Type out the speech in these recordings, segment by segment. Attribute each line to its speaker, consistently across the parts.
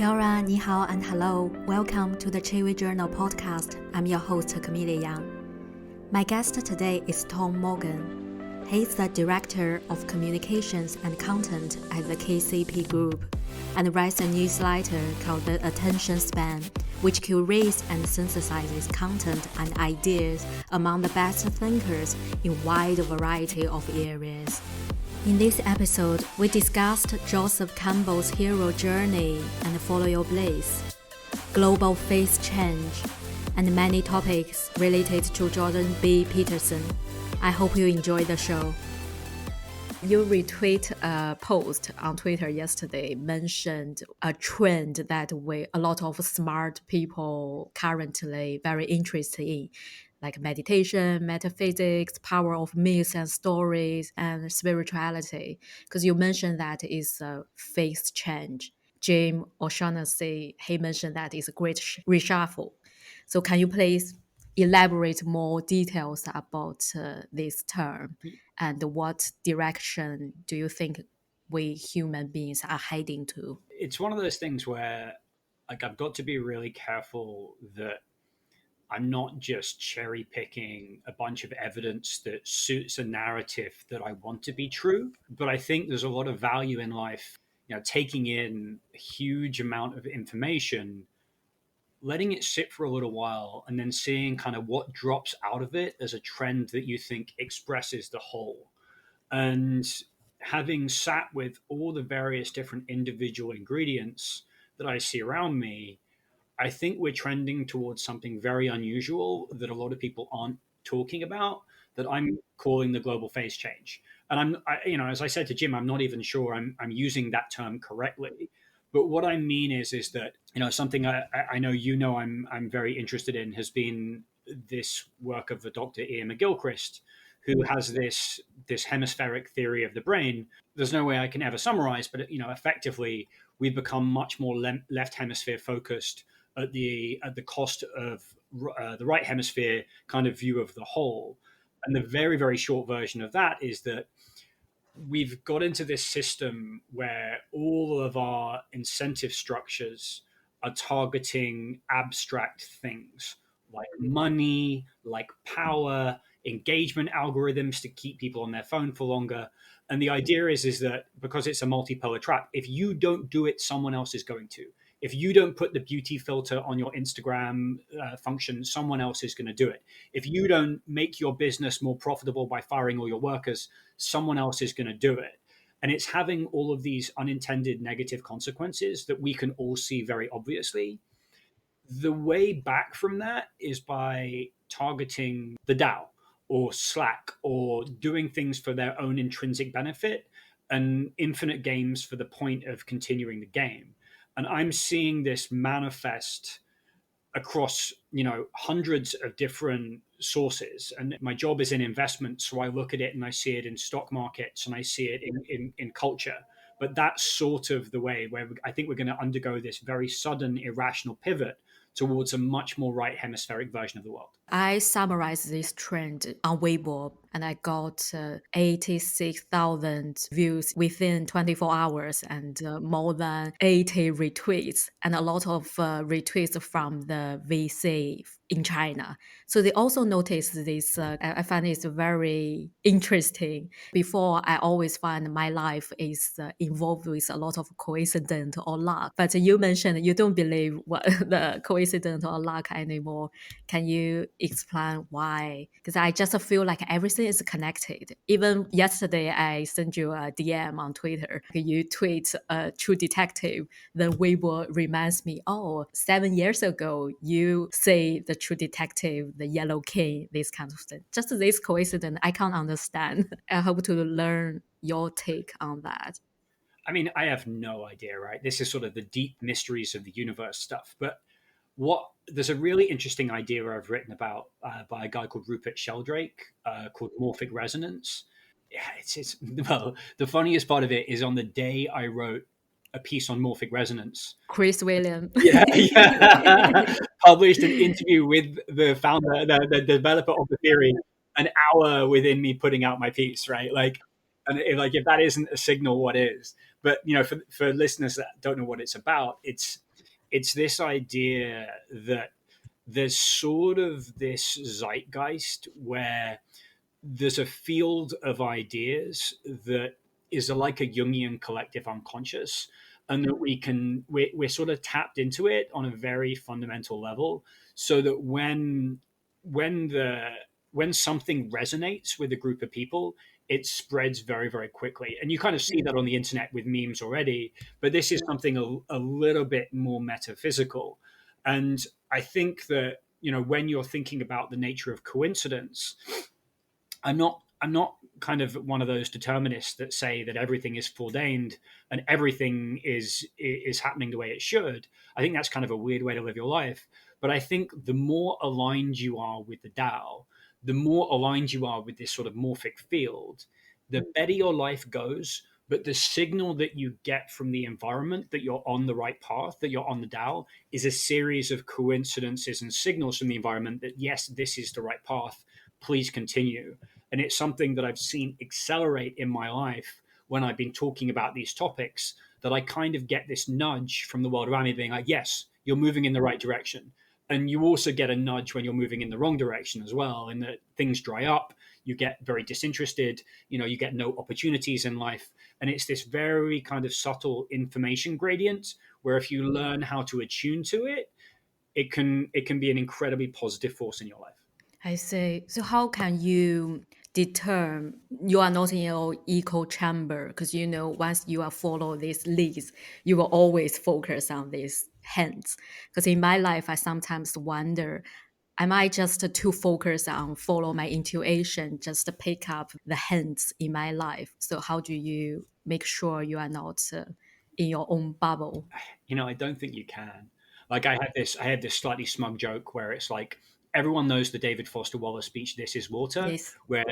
Speaker 1: Kia ora, Nihao, and hello. Welcome to the Chiwi Journal podcast. I'm your host, Cambell Yang. My guest today is Tom Morgan. He's the Director of Communications and Content at the KCP Group and writes a newsletter called The Attention Span, which curates and synthesizes content and ideas among the best thinkers in a wide variety of areas. In this episode, we discussed Joseph Campbell's hero journey and Follow Your Bliss, global face change, and many topics related to Jordan B. Peterson. I hope you enjoy the show. You retweet a post on Twitter yesterday mentioned a trend that a lot of smart people currently very interested in, like meditation, metaphysics, power of myths and stories, and spirituality. Because you mentioned that is a face change. Jim O'Shaughnessy, he mentioned that is a great reshuffle. So can you please elaborate more details about this term and what direction do you think we human beings are heading to?
Speaker 2: It's one of those things where I've got to be really careful that I'm not just cherry picking a bunch of evidence that suits a narrative that I want to be true. But I think there's a lot of value in life, taking in a huge amount of information, letting it sit for a little while, and then seeing kind of what drops out of it as a trend that you think expresses the whole. And having sat with all the various different individual ingredients that I see around me, I think we're trending towards something very unusual that a lot of people aren't talking about, that I'm calling the global phase change. And as I said to Jim, I'm not even sure I'm using that term correctly. But what I mean is that, something I know I'm very interested in has been this work of the Dr. Ian McGilchrist, who has this hemispheric theory of the brain. There's no way I can ever summarize, but effectively we've become much more left hemisphere focused at the cost of the right hemisphere kind of view of the whole. And the very, very short version of that is that we've got into this system where all of our incentive structures are targeting abstract things like money, like power, engagement algorithms to keep people on their phone for longer. And the idea is that because it's a multipolar trap, if you don't do it, someone else is going to. If you don't put the beauty filter on your Instagram function, someone else is going to do it. If you don't make your business more profitable by firing all your workers, someone else is going to do it. And it's having all of these unintended negative consequences that we can all see very obviously. The way back from that is by targeting the DAO or Slack or doing things for their own intrinsic benefit and infinite games for the point of continuing the game. And I'm seeing this manifest across, hundreds of different sources. And my job is in investment. So I look at it and I see it in stock markets and I see it in culture. But that's sort of the way where I think we're going to undergo this very sudden irrational pivot towards a much more right hemispheric version of the world.
Speaker 1: I summarized this trend on Weibo and I got 86,000 views within 24 hours and more than 80 retweets and a lot of retweets from the VC in China. So they also noticed this. I find it's very interesting. Before, I always find my life is involved with a lot of coincidence or luck. But you mentioned you don't believe what the coincidence or luck anymore. Can you explain why? Because I just feel like everything is connected. Even yesterday, I sent you a DM on Twitter. You tweet True Detective. Then Weibo reminds me, 7 years ago, you say the True Detective, the Yellow King, this kind of thing. Just this coincidence, I can't understand. I hope to learn your take on that.
Speaker 2: I mean, I have no idea, right? This is sort of the deep mysteries of the universe stuff. But there's a really interesting idea I've written about by a guy called Rupert Sheldrake called Morphic Resonance. Yeah, well, the funniest part of it is on the day I wrote a piece on Morphic Resonance.
Speaker 1: Chris William.
Speaker 2: Yeah. Published an interview with the founder, the developer of the theory, an hour within me putting out my piece, right? And if that isn't a signal, what is? But for listeners that don't know what it's about, it's this idea that there's sort of this zeitgeist where there's a field of ideas that is like a Jungian collective unconscious, and that we're sort of tapped into it on a very fundamental level, so that when the when something resonates with a group of people, it spreads very, very quickly. And you kind of see that on the internet with memes already, but this is something a little bit more metaphysical. And I think that, when you're thinking about the nature of coincidence, I'm not kind of one of those determinists that say that everything is foreordained and everything is happening the way it should. I think that's kind of a weird way to live your life. But I think the more aligned you are with the Tao, the more aligned you are with this sort of morphic field, the better your life goes. But the signal that you get from the environment that you're on the right path, that you're on the Tao, is a series of coincidences and signals from the environment that, yes, this is the right path. Please continue. And it's something that I've seen accelerate in my life when I've been talking about these topics, that I kind of get this nudge from the world around me being like, yes, you're moving in the right direction. And you also get a nudge when you're moving in the wrong direction as well, in that things dry up, you get very disinterested, you get no opportunities in life. And it's this very kind of subtle information gradient where if you learn how to attune to it, it can be an incredibly positive force in your life.
Speaker 1: I see. So how can you determine you are not in your echo chamber? Because once you are follow these leads, you will always focus on these hints. Because in my life, I sometimes wonder, am I just too focused on follow my intuition, just to pick up the hints in my life? So how do you make sure you are not in your own bubble?
Speaker 2: I don't think you can. Like I had this slightly smug joke where it's like everyone knows the David Foster Wallace speech, "This is water,"
Speaker 1: Yes.
Speaker 2: where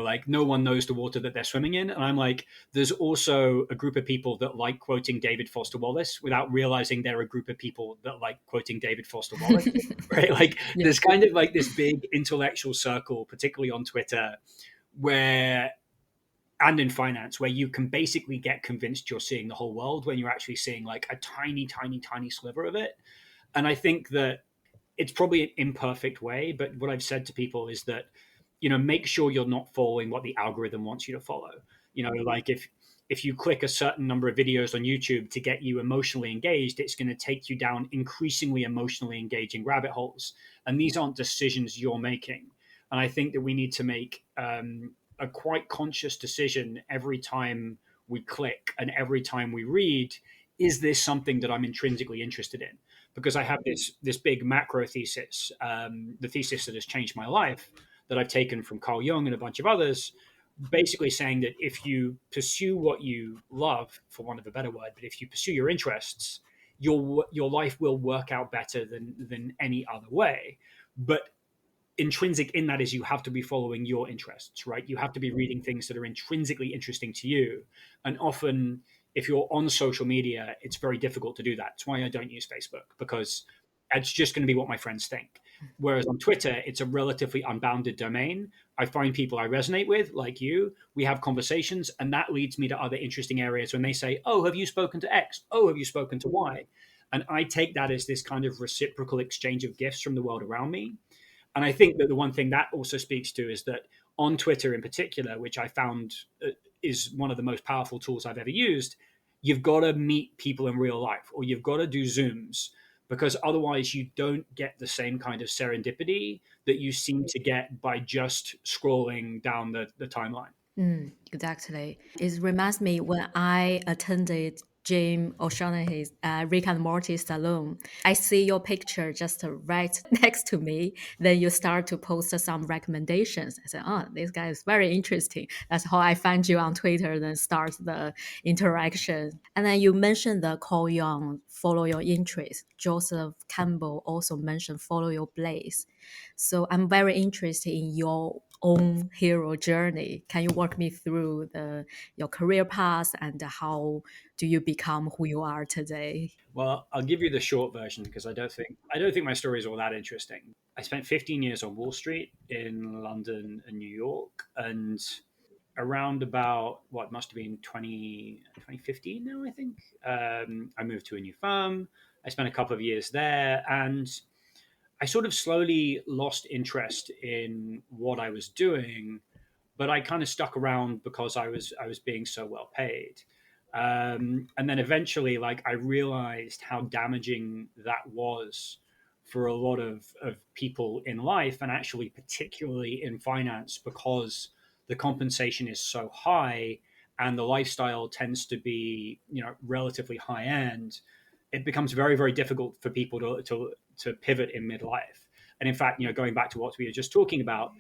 Speaker 2: like no one knows the water that they're swimming in, and I'm like, there's also a group of people that like quoting David Foster Wallace without realizing they're a group of people that like quoting David Foster Wallace, right? Like
Speaker 1: Yeah.
Speaker 2: there's kind of like this big intellectual circle, particularly on Twitter, where and in finance, where you can basically get convinced you're seeing the whole world when you're actually seeing like a tiny, tiny, tiny sliver of it. And I think that it's probably an imperfect way, but what I've said to people is that, make sure you're not following what the algorithm wants you to follow. Like if you click a certain number of videos on YouTube to get you emotionally engaged, it's going to take you down increasingly emotionally engaging rabbit holes. And these aren't decisions you're making. And I think that we need to make a quite conscious decision every time we click and every time we read. Is this something that I'm intrinsically interested in? Because I have this big macro thesis, the thesis that has changed my life, that I've taken from Carl Jung and a bunch of others, basically saying that if you pursue what you love, for want of a better word, but if you pursue your interests, your life will work out better than any other way. But intrinsic in that is you have to be following your interests, right? You have to be reading things that are intrinsically interesting to you. And often, if you're on social media, it's very difficult to do that. It's why I don't use Facebook, because it's just going to be what my friends think. Whereas on Twitter, it's a relatively unbounded domain. I find people I resonate with, like you. We have conversations, and that leads me to other interesting areas when they say, "Oh, have you spoken to X? Oh, have you spoken to Y?" And I take that as this kind of reciprocal exchange of gifts from the world around me. And I think that the one thing that also speaks to is that on Twitter in particular, which I found is one of the most powerful tools I've ever used, you've got to meet people in real life, or you've got to do Zooms, because otherwise you don't get the same kind of serendipity that you seem to get by just scrolling down the timeline.
Speaker 1: Exactly. It reminds me when I attended Jim O'Shaughnessy's Rick and Morty salon. I see your picture just right next to me. Then you start to post some recommendations. I said, "Oh, this guy is very interesting." That's how I find you on Twitter. Then start the interaction. And then you mentioned the call Young, follow your interest. Joseph Campbell also mentioned follow your blaze. So I'm very interested in your own hero journey. Can you walk me through your career path and how do you become who you are today?
Speaker 2: Well, I'll give you the short version because I don't think my story is all that interesting. I spent 15 years on Wall Street in London and New York, and around about what must have been 2015 now, I think. I moved to a new firm. I spent a couple of years there, and I sort of slowly lost interest in what I was doing, but I kind of stuck around because I was being so well paid. And then eventually, like, I realized how damaging that was for a lot of people in life, and actually particularly in finance, because the compensation is so high and the lifestyle tends to be, relatively high end. It becomes very, very difficult for people to pivot in midlife. And in fact, going back to what we were just talking about,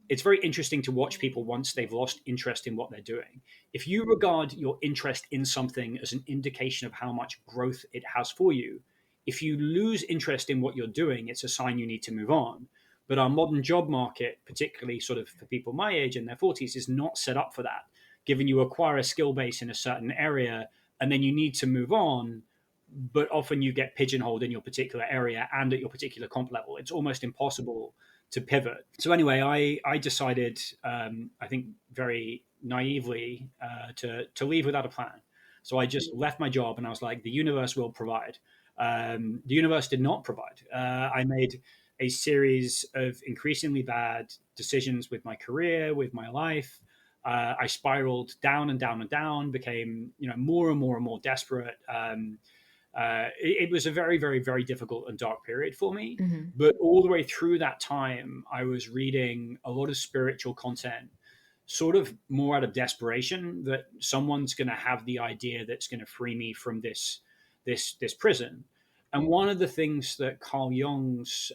Speaker 2: it's very interesting to watch people once they've lost interest in what they're doing. If you regard your interest in something as an indication of how much growth it has for you, if you lose interest in what you're doing, it's a sign you need to move on. But our modern job market, particularly sort of for people my age in their 40s, is not set up for that. Given you acquire a skill base in a certain area and then you need to move on, but often you get pigeonholed in your particular area and at your particular comp level. It's almost impossible to pivot. So anyway, I decided, I think very naively, to leave without a plan. So I just left my job and I was like, the universe will provide. The universe did not provide. I made a series of increasingly bad decisions with my career, with my life. I spiraled down and down and down, became more and more and more desperate. It was a very, very, very difficult and dark period for me.
Speaker 1: Mm-hmm.
Speaker 2: But all the way through that time, I was reading a lot of spiritual content, sort of more out of desperation that someone's going to have the idea that's going to free me from this prison. And one of the things that Carl Jung's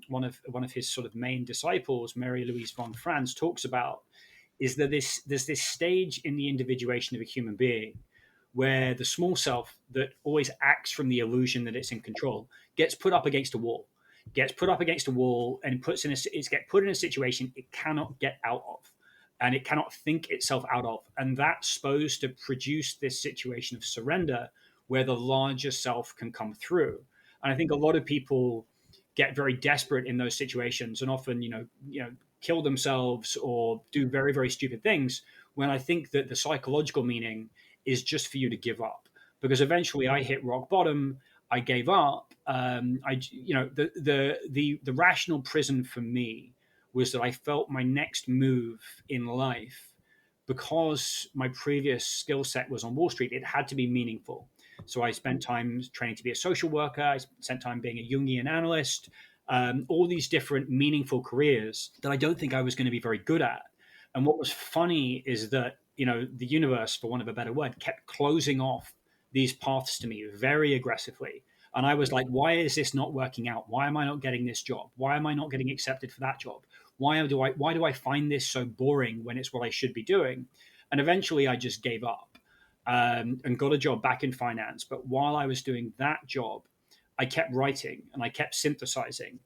Speaker 2: one of his sort of main disciples, Mary Louise von Franz, talks about is that there's this stage in the individuation of a human being where the small self that always acts from the illusion that it's in control gets put up against a wall, and it's get put in a situation it cannot get out of, and it cannot think itself out of, and that's supposed to produce this situation of surrender where the larger self can come through. And I think a lot of people get very desperate in those situations and often kill themselves or do very, very stupid things, when I think that the psychological meaning is just for you to give up. Because eventually I hit rock bottom. I gave up. The rational prison for me was that I felt my next move in life, because my previous skill set was on Wall Street, it had to be meaningful. So I spent time training to be a social worker. I spent time being a Jungian analyst, all these different meaningful careers that I don't think I was going to be very good at. And what was funny is that, the universe, for want of a better word, kept closing off these paths to me very aggressively. And I was like, why is this not working out? Why am I not getting this job? Why am I not getting accepted for that job? Why do I find this so boring when it's what I should be doing? And eventually I just gave up, and got a job back in finance. But while I was doing that job, I kept writing and I kept synthesizing.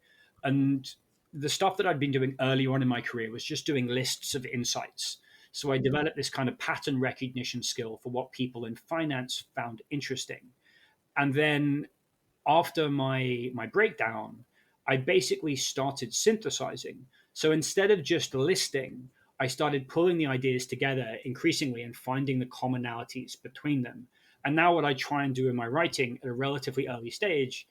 Speaker 2: And the stuff that I'd been doing early on in my career was just doing lists of insights. So I developed this kind of pattern recognition skill for what people in finance found interesting. And then after my breakdown, I basically started synthesizing. So instead of just listing, I started pulling the ideas together increasingly and finding the commonalities between them. And now what I try and do in my writing at a relatively early stage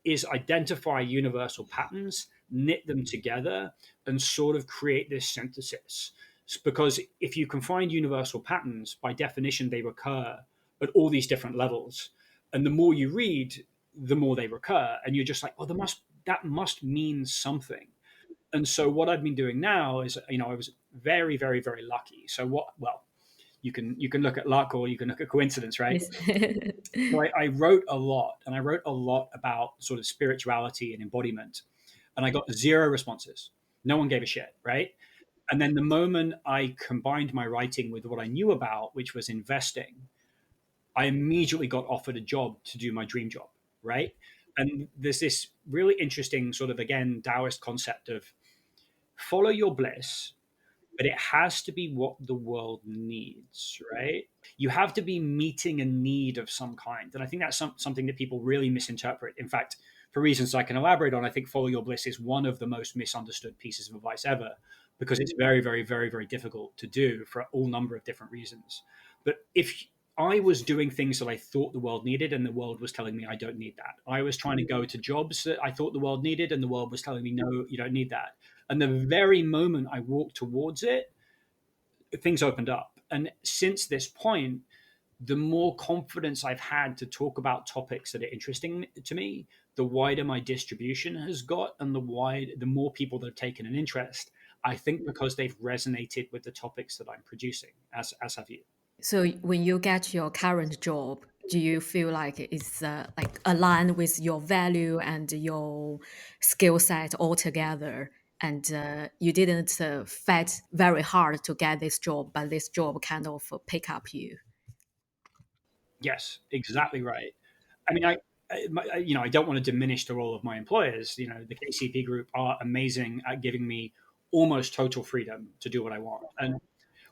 Speaker 2: is identify universal patterns, knit them together, and sort of create this synthesis. Because if you can find universal patterns, by definition, they recur at all these different levels. And the more you read, the more they recur. And you're just like, oh, that must mean something. And so what I've been doing now is, I was very, very, very lucky. So you can look at luck or you can look at coincidence, right?
Speaker 1: Yes.
Speaker 2: So I wrote a lot, and I wrote a lot about sort of spirituality and embodiment, and I got zero responses. No one gave a shit, right? And then the moment I combined my writing with what I knew about, which was investing, I immediately got offered a job to do my dream job, right? And there's this really interesting sort of, again, Taoist concept of follow your bliss, but it has to be what the world needs, right? You have to be meeting a need of some kind. And I think that's something that people really misinterpret. In fact, for reasons I can elaborate on, I think follow your bliss is one of the most misunderstood pieces of advice ever. because it's very, very, very, very difficult to do for all number of different reasons. But if I was doing things that I thought the world needed, and the world was telling me I don't need that. I was trying to go to jobs that I thought the world needed, and the world was telling me, no, you don't need that. And the very moment I walked towards it, things opened up. And since this point, the more confidence I've had to talk about topics that are interesting to me, the wider my distribution has got, and the more people that have taken an interest. I think because they've resonated with the topics that I'm producing, as have you.
Speaker 1: So when you get your current job, do you feel like it's like aligned with your value and your skill set altogether? And you didn't fight very hard to get this job, but this job kind of pick up you.
Speaker 2: Yes, exactly right. I mean, I don't want to diminish the role of my employers. The KCP Group are amazing at giving me almost total freedom to do what I want. And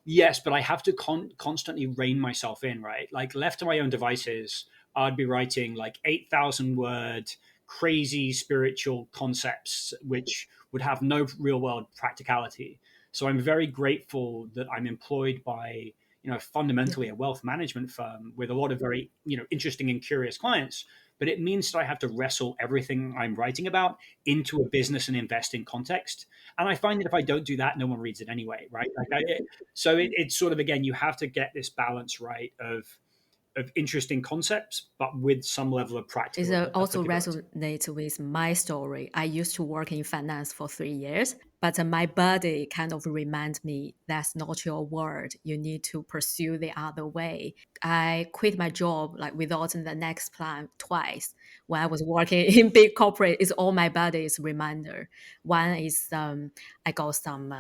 Speaker 2: yes, but I have to constantly rein myself in, right? Like, left to my own devices, I'd be writing like 8,000 word crazy spiritual concepts which would have no real world practicality. So I'm very grateful that I'm employed by,
Speaker 1: Yeah.
Speaker 2: fundamentally a wealth management firm with a lot of very, interesting and curious clients. But it means that I have to wrestle everything I'm writing about into a business and investing context. And I find that if I don't do that, no one reads it anyway, right? So it's sort of, again, you have to get this balance right of interesting concepts, but with some level of
Speaker 1: It
Speaker 2: practical
Speaker 1: also
Speaker 2: applicability.
Speaker 1: resonates with my story. I used to work in finance for 3 years, but my body kind of reminds me that's not your world. You need to pursue the other way. I quit my job like without the next plan twice. When I was working in big corporate, it's all my body's reminder. One is I got some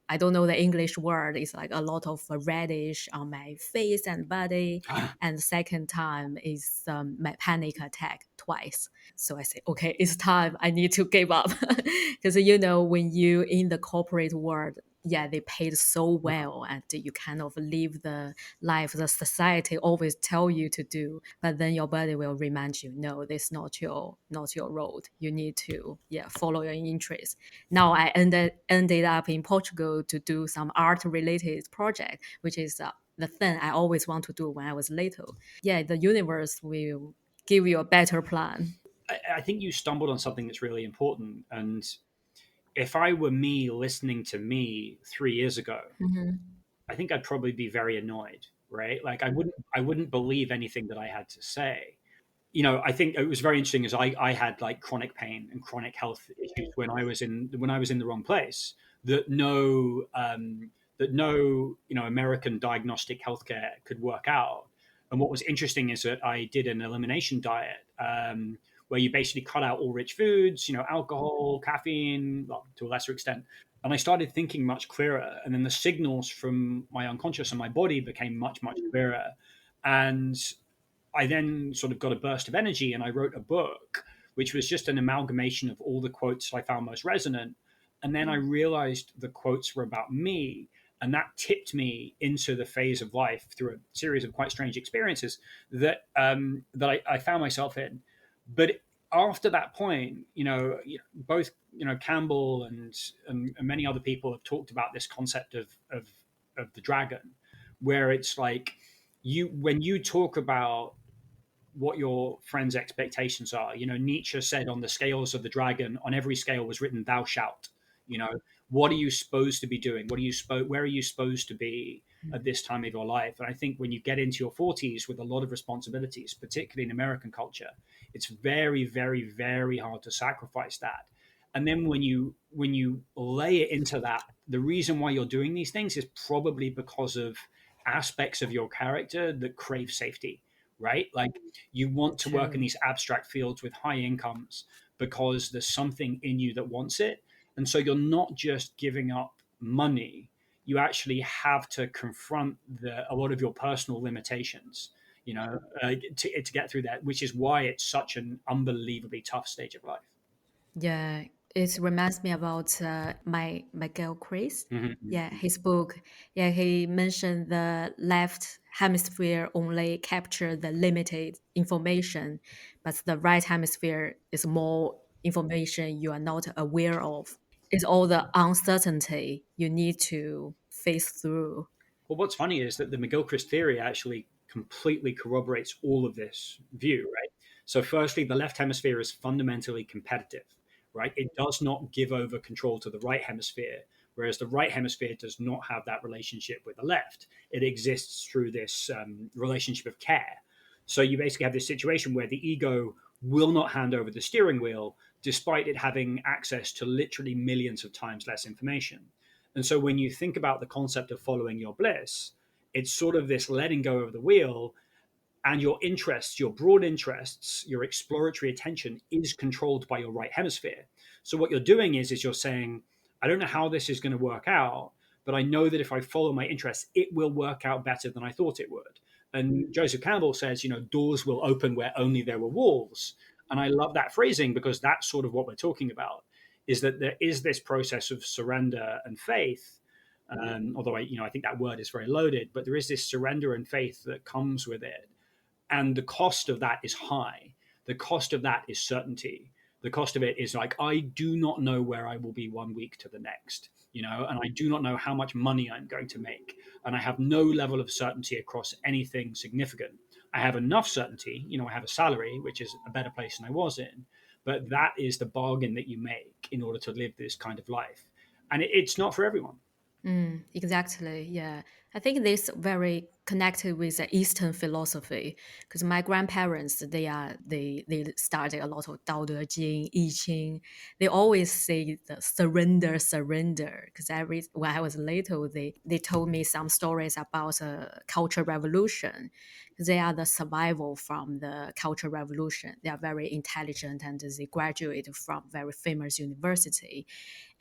Speaker 1: I don't know the English word. It's like a lot of reddish on my face and body, and the second time is my panic attack twice. So I say, okay, it's time. I need to give up because when you in the corporate world, yeah, they paid so well, and you kind of live the life the society always tell you to do. But then your body will remind you, no, this is not your road. You need to follow your interest. Now I ended up in Portugal to do some art related project, which is the thing I always want to do when I was little. Yeah, the universe will give you a better plan.
Speaker 2: I think you stumbled on something that's really important. And if I were me listening to me 3 years ago,
Speaker 1: Hmm.
Speaker 2: I think I'd probably be very annoyed, right? Like, I wouldn't believe anything that I had to say. I think it was very interesting, as I had like chronic pain and chronic health issues when I was in the wrong place, that no American diagnostic healthcare could work out. And what was interesting is that I did an elimination diet, where you basically cut out all rich foods, alcohol, caffeine, well, to a lesser extent. And I started thinking much clearer, and then the signals from my unconscious and my body became much, much clearer. And I then sort of got a burst of energy, and I wrote a book, which was just an amalgamation of all the quotes I found most resonant. And then I realized the quotes were about me. And that tipped me into the phase of life through a series of quite strange experiences that I found myself in. But after that point, both Campbell and many other people have talked about this concept of the dragon, where it's like, when you talk about what your friend's expectations are. Nietzsche said, on the scales of the dragon, on every scale was written, "Thou shalt." What are you supposed to be doing? Where are you supposed to be at this time of your life? And I think when you get into your 40s with a lot of responsibilities, particularly in American culture, it's very, very, very hard to sacrifice that. And then when you lay it into that, the reason why you're doing these things is probably because of aspects of your character that crave safety, right? Like, you want to work in
Speaker 1: True.
Speaker 2: these abstract fields with high incomes because there's something in you that wants it. And so you're not just giving up money, you actually have to confront a lot of your personal limitations, to get through that, which is why it's such an unbelievably tough stage of life.
Speaker 1: Yeah, it reminds me about my girl Chris. Yeah,
Speaker 2: Mhm.
Speaker 1: his book. Yeah, he mentioned the left hemisphere only capture the limited information, but the right hemisphere is more information you are not aware of. It's all the uncertainty you need to face through.
Speaker 2: Well, what's funny is that the McGilchrist theory actually completely corroborates all of this view, right? So, firstly, the left hemisphere is fundamentally competitive, right? It does not give over control to the right hemisphere, whereas the right hemisphere does not have that relationship with the left. It exists through this relationship of care. So, you basically have this situation where the ego will not hand over the steering wheel, despite it having access to literally millions of times less information. And so when you think about the concept of following your bliss, it's sort of this letting go of the wheel, and your interests, your broad interests, your exploratory attention is controlled by your right hemisphere. So what you're doing is you're saying, I don't know how this is going to work out, but I know that if I follow my interests, it will work out better than I thought it would. And Joseph Campbell says, doors will open where only there were walls. And I love that phrasing because that's sort of what we're talking about, is that there is this process of surrender and faith. Although I think that word is very loaded, but there is this surrender and faith that comes with it, and the cost of that is high. The cost of that is certainty. The cost of it is like, I do not know where I will be 1 week to the next, and I do not know how much money I'm going to make, and I have no level of certainty across anything significant. I have enough certainty, I have a salary, which is a better place than I was in, but that is the bargain that you make in order to live this kind of life, and it's not for everyone.
Speaker 1: Exactly. Yeah. I think this very connected with the Eastern philosophy because my grandparents they studied a lot of Dao De Jing, I Ching. They always say the surrender because every when I was little they told me some stories about a cultural revolution. They are the survival from the cultural revolution. They are very intelligent and they graduated from very famous university,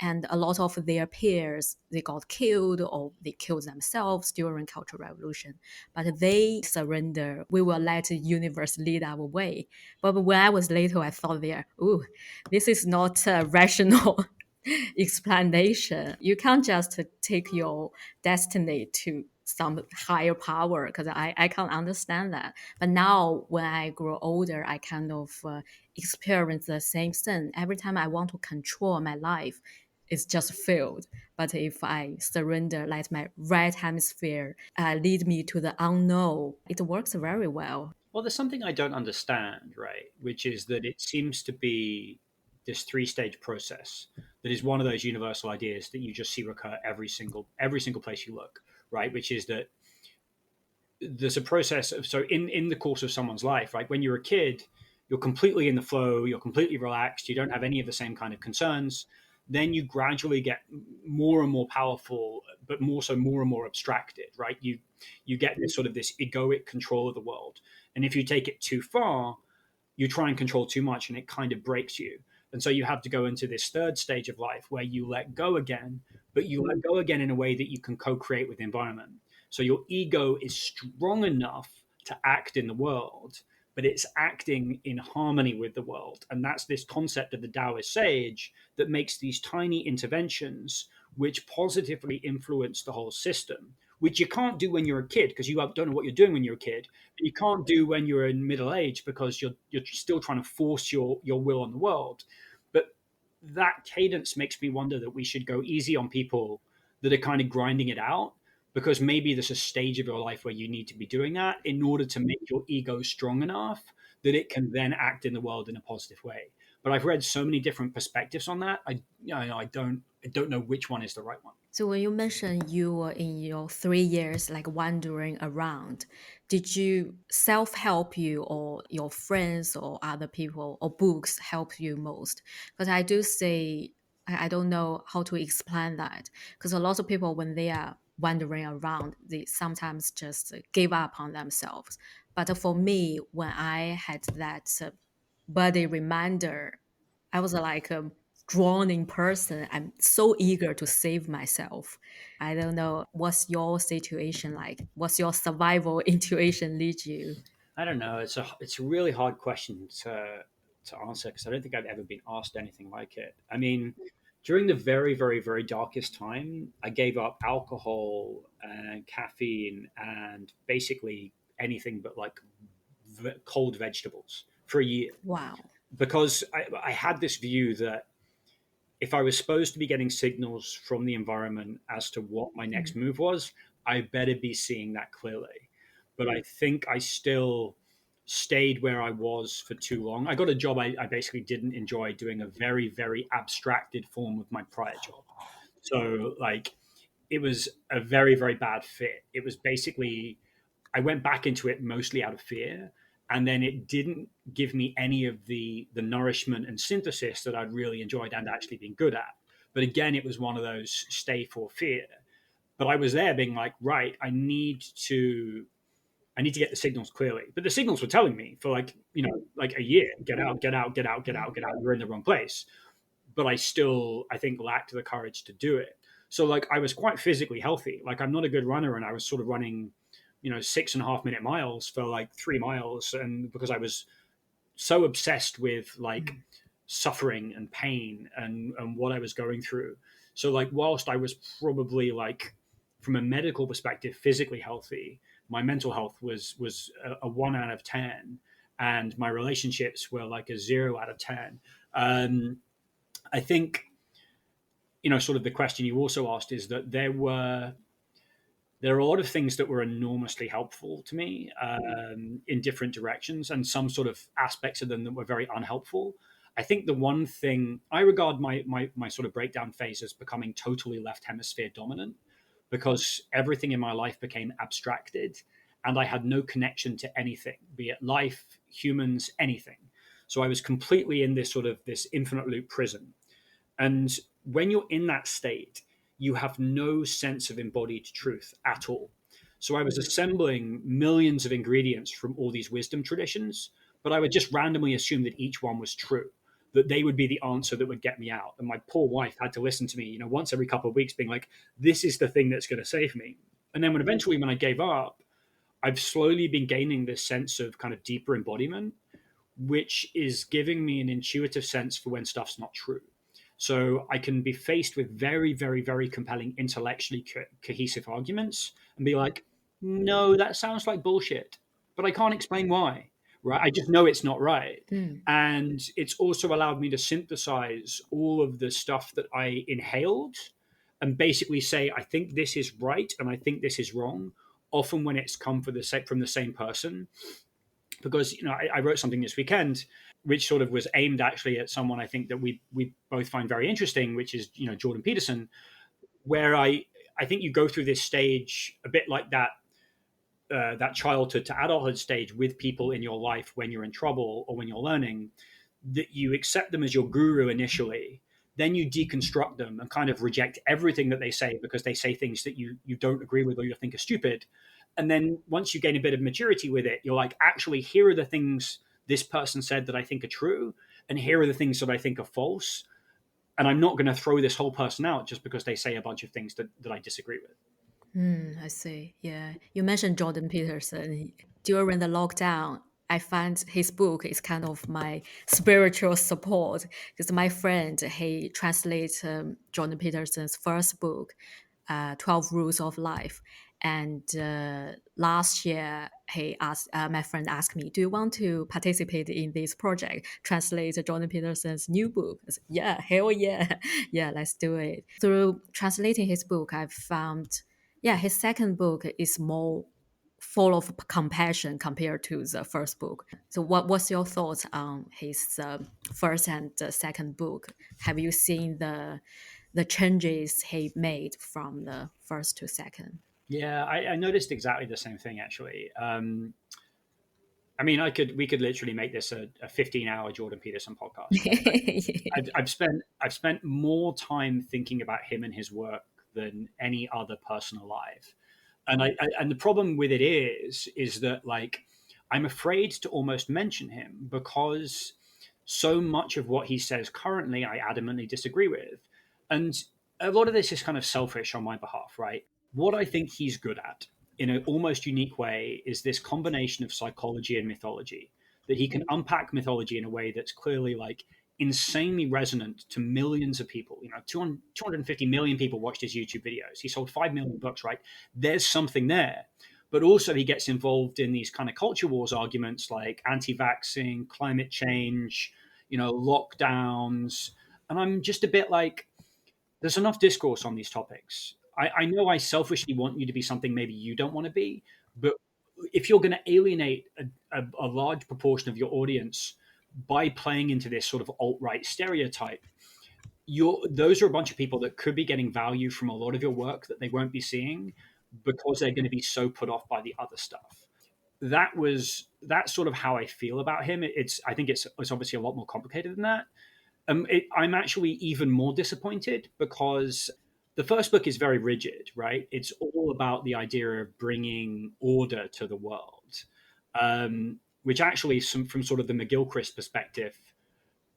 Speaker 1: and a lot of their peers they got killed or they killed themselves during cultural revolution, but they surrender. We will let the universe lead our way. But when I was little I thought there, oh, this is not a rational explanation. You can't just take your destiny to some higher power because I can't understand that. But now when I grow older, I kind of experience the same thing. Every time I want to control my life, it's just failed. But if I surrender, let my right hemisphere lead me to the unknown, it works very well.
Speaker 2: Well, there's something I don't understand, right? Which is that it seems to be this three-stage process that is one of those universal ideas that you just see recur every single place you look, right? Which is that there's a process of, so in the course of someone's life, right? When you're a kid, you're completely in the flow, you're completely relaxed, you don't have any of the same kind of concerns. Then you gradually get more and more powerful, but more so more and more abstracted, right? You get this sort of this egoic control of the world, and if you take it too far, you try and control too much and it kind of breaks you. And so you have to go into this third stage of life where you let go again, but you let go again in a way that you can co-create with the environment. So your ego is strong enough to act in the world, but it's acting in harmony with the world. And that's this concept of the Taoist sage that makes these tiny interventions which positively influence the whole system, which you can't do when you're a kid because you don't know what you're doing when you're a kid. You can't do when you're in middle age because you're still trying to force your will on the world. But that cadence makes me wonder that we should go easy on people that are kind of grinding it out, because maybe there's a stage of your life where you need to be doing that in order to make your ego strong enough that it can then act in the world in a positive way. But I've read so many different perspectives on that. I don't know which one is the right one.
Speaker 1: So when you mentioned you were in your 3 years like wandering around, did you self-help you or your friends or other people or books help you most? Because I do say I don't know how to explain that. Because a lot of people when they are wandering around, they sometimes just give up on themselves. But for me, when I had that body reminder, I was like a drowning person. I'm so eager to save myself. I don't know what's your situation like. What's your survival intuition lead you?
Speaker 2: I don't know. It's a really hard question to answer because I don't think I've ever been asked anything like it. I mean, during the very, very, very darkest time, I gave up alcohol and caffeine and basically anything but like cold vegetables for a year,
Speaker 1: Wow.
Speaker 2: because I had this view that if I was supposed to be getting signals from the environment as to what my next move was, I better be seeing that clearly. But I think I still stayed where I was for too long. I got a job I basically didn't enjoy, doing a very, very abstracted form of my prior job. So, like, it was a very, very bad fit. It was basically, I went back into it mostly out of fear, and then it didn't give me any of the nourishment and synthesis that I'd really enjoyed and actually been good at. But again, it was one of those stay for fear. But I was there being like, right, I need to get the signals clearly. But the signals were telling me for like, like a year, get out, get out, get out, get out, get out. You're in the wrong place. But I still, I think, lacked the courage to do it. So like I was quite physically healthy. Like I'm not a good runner, and I was sort of running, 6.5 minute miles for like 3 miles. And because I was so obsessed with like suffering and pain and what I was going through. So like whilst I was probably like from a medical perspective physically healthy, my mental health was a 1 out of 10, and my relationships were like a 0 out of 10. I think sort of the question you also asked is that there are a lot of things that were enormously helpful to me in different directions, and some sort of aspects of them that were very unhelpful. I think the one thing I regard my sort of breakdown phase as becoming totally left hemisphere dominant, because everything in my life became abstracted and I had no connection to anything, be it life, humans, anything. So I was completely in this sort of this infinite loop prison. And when you're in that state, you have no sense of embodied truth at all. So I was assembling millions of ingredients from all these wisdom traditions, but I would just randomly assume that each one was true, that they would be the answer that would get me out. And my poor wife had to listen to me, once every couple of weeks, being like, this is the thing that's going to save me. And then when I gave up, I've slowly been gaining this sense of kind of deeper embodiment, which is giving me an intuitive sense for when stuff's not true. So I can be faced with very, very, very compelling, intellectually cohesive arguments and be like, no, that sounds like bullshit, but I can't explain why, right? I just know it's not right. And it's also allowed me to synthesize all of the stuff that I inhaled and basically say, I think this is right and I think this is wrong, often when it's come from the same person. Because I wrote something this weekend which sort of was aimed actually at someone I think that we both find very interesting, which is Jordan Peterson, where I think you go through this stage a bit like that childhood to adulthood stage with people in your life when you're in trouble or when you're learning, that you accept them as your guru initially, then you deconstruct them and kind of reject everything that they say because they say things that you don't agree with or you think are stupid. And then once you gain a bit of maturity with it, you're like, actually, here are the things this person said that I think are true, and here are the things that I think are false. And I'm not going to throw this whole person out just because they say a bunch of things that I disagree with.
Speaker 1: I see. Yeah. You mentioned Jordan Peterson. During the lockdown, I found his book is kind of my spiritual support, because my friend, he translates Jordan Peterson's first book, 12 Rules of Life. And last year, my friend asked me, do you want to participate in this project, translate Jordan Peterson's new book? I said, yeah, hell yeah. Yeah, let's do it. Through translating his book, I've found, his second book is more full of compassion compared to the first book. So what's your thoughts on his first and second book? Have you seen the changes he made from the first to second?
Speaker 2: Yeah, I noticed exactly the same thing actually. I mean, we could literally make this a 15-hour Jordan Peterson podcast. Right? I've spent more time thinking about him and his work than any other person alive. And the problem with it is that like I'm afraid to almost mention him because so much of what he says currently I adamantly disagree with. And a lot of this is kind of selfish on my behalf, right? What I think he's good at in an almost unique way is this combination of psychology and mythology, that he can unpack mythology in a way that's clearly like insanely resonant to millions of people. 250 million people watched his YouTube videos. He sold 5 million books, right? There's something there. But also he gets involved in these kind of culture wars arguments like anti-vaxxing, climate change, lockdowns, And I'm just a bit like, there's enough discourse on these topics. I know I selfishly want you to be something maybe you don't want to be, but if you're going to alienate a large proportion of your audience by playing into this sort of alt-right stereotype, those are a bunch of people that could be getting value from a lot of your work that they won't be seeing because they're going to be so put off by the other stuff. That's sort of how I feel about him. I think it's obviously a lot more complicated than that. I'm actually even more disappointed because the first book is very rigid, right? It's all about the idea of bringing order to the world, which actually, from sort of the McGilchrist perspective,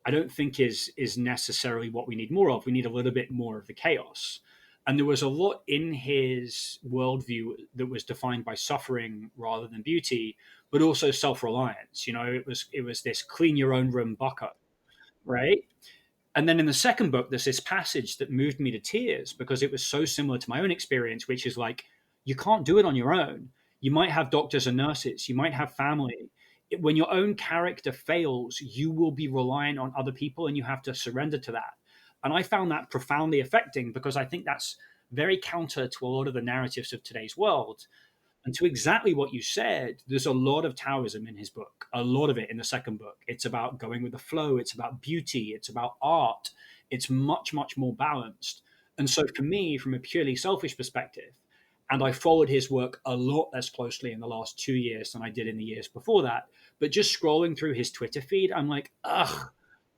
Speaker 2: I don't think is necessarily what we need more of. We need a little bit more of the chaos. And there was a lot in his worldview that was defined by suffering rather than beauty, but also self-reliance. It was this clean your own room bucket, right? And then in the second book, there's this passage that moved me to tears because it was so similar to my own experience, which is like, you can't do it on your own. You might have doctors and nurses, you might have family. When your own character fails, you will be reliant on other people and you have to surrender to that. And I found that profoundly affecting because I think that's very counter to a lot of the narratives of today's world. And to exactly what you said, there's a lot of Taoism in his book, a lot of it in the second book. It's about going with the flow, it's about beauty, it's about art. It's much, much more balanced. And so for me, from a purely selfish perspective, and I followed his work a lot less closely in the last 2 years than I did in the years before that. But just scrolling through his Twitter feed, I'm like, ugh,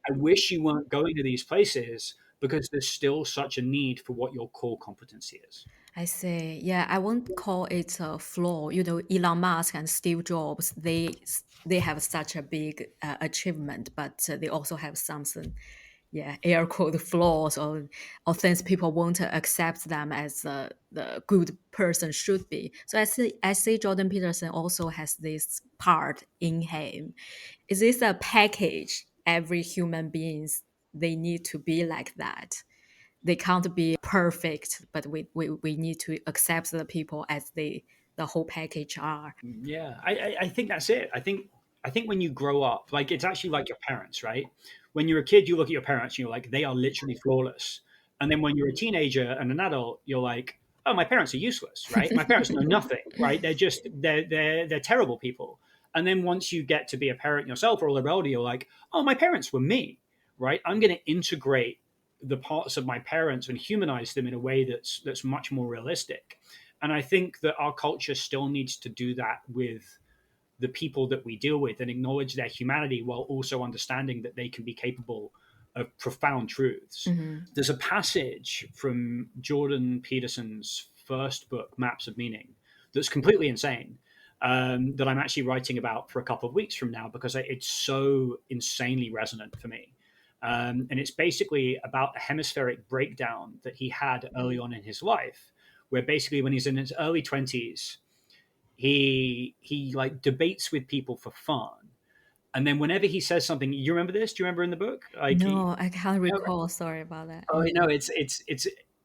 Speaker 2: I wish you weren't going to these places because there's still such a need for what your core competency is.
Speaker 1: I see. Yeah, I won't call it a flaw. Elon Musk and Steve Jobs, they have such a big achievement, but they also have something, yeah, air quote flaws or things people won't accept them as the good person should be. So I see Jordan Peterson also has this part in him. Is this a package? Every human beings they need to be like that. They can't be perfect, but we need to accept the people as the whole package are.
Speaker 2: Yeah, I think that's it. I think when you grow up, like it's actually like your parents, right? When you're a kid, you look at your parents and you're like, they are literally flawless. And then when you're a teenager and an adult, you're like, oh, my parents are useless, right? My parents know nothing, right? They're terrible people. And then once you get to be a parent yourself or a little older, you're like, oh, my parents were me, right? I'm going to integrate the parts of my parents and humanize them in a way that's much more realistic. And I think that our culture still needs to do that with the people that we deal with and acknowledge their humanity while also understanding that they can be capable of profound truths.
Speaker 1: Mm-hmm.
Speaker 2: There's a passage from Jordan Peterson's first book, Maps of Meaning, that's completely insane, that I'm actually writing about for a couple of weeks from now because it's so insanely resonant for me. And it's basically about a hemispheric breakdown that he had early on in his life, where basically when he's in his early 20s, he like debates with people for fun. And then whenever he says something, you remember this? Do you remember in the book? Like
Speaker 1: No, I can't recall. Sorry about that.
Speaker 2: oh no, it's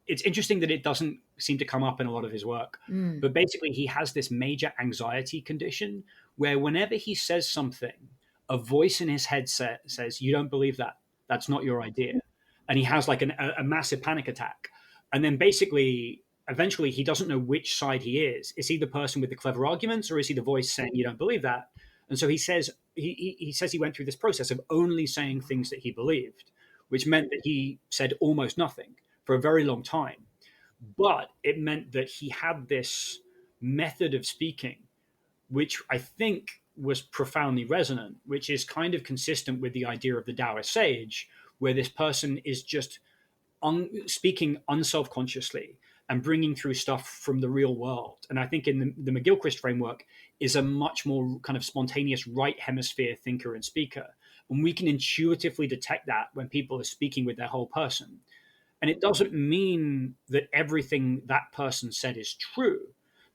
Speaker 2: interesting that it doesn't seem to come up in a lot of his work.
Speaker 1: Mm.
Speaker 2: But basically, he has this major anxiety condition where whenever he says something, a voice in his head says, "You don't believe that. That's not your idea," and he has like a massive panic attack. And then basically, eventually, he doesn't know which side he is. Is he the person with the clever arguments, or is he the voice saying, "You don't believe that"? And so he says he went through this process of only saying things that he believed, which meant that he said almost nothing for a very long time. But it meant that he had this method of speaking, which I think was profoundly resonant, which is kind of consistent with the idea of the Taoist sage, where this person is just speaking unself-consciously and bringing through stuff from the real world. And I think in the McGilchrist framework is a much more kind of spontaneous right hemisphere thinker and speaker. And we can intuitively detect that when people are speaking with their whole person. And it doesn't mean that everything that person said is true,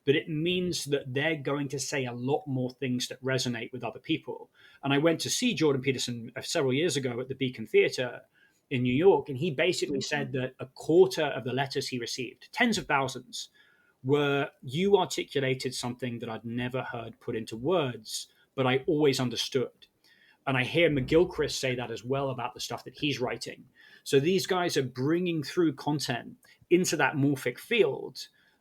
Speaker 2: but it means that they're going to say a lot more things that resonate with other people. And I went to see Jordan Peterson several years ago at the Beacon Theatre in New York, and he basically said that a quarter of the letters he received, tens of thousands, were you articulated something that I'd never heard put into words, but I always understood. And I hear McGilchrist say that as well about the stuff that he's writing. So these guys are bringing through content into that morphic field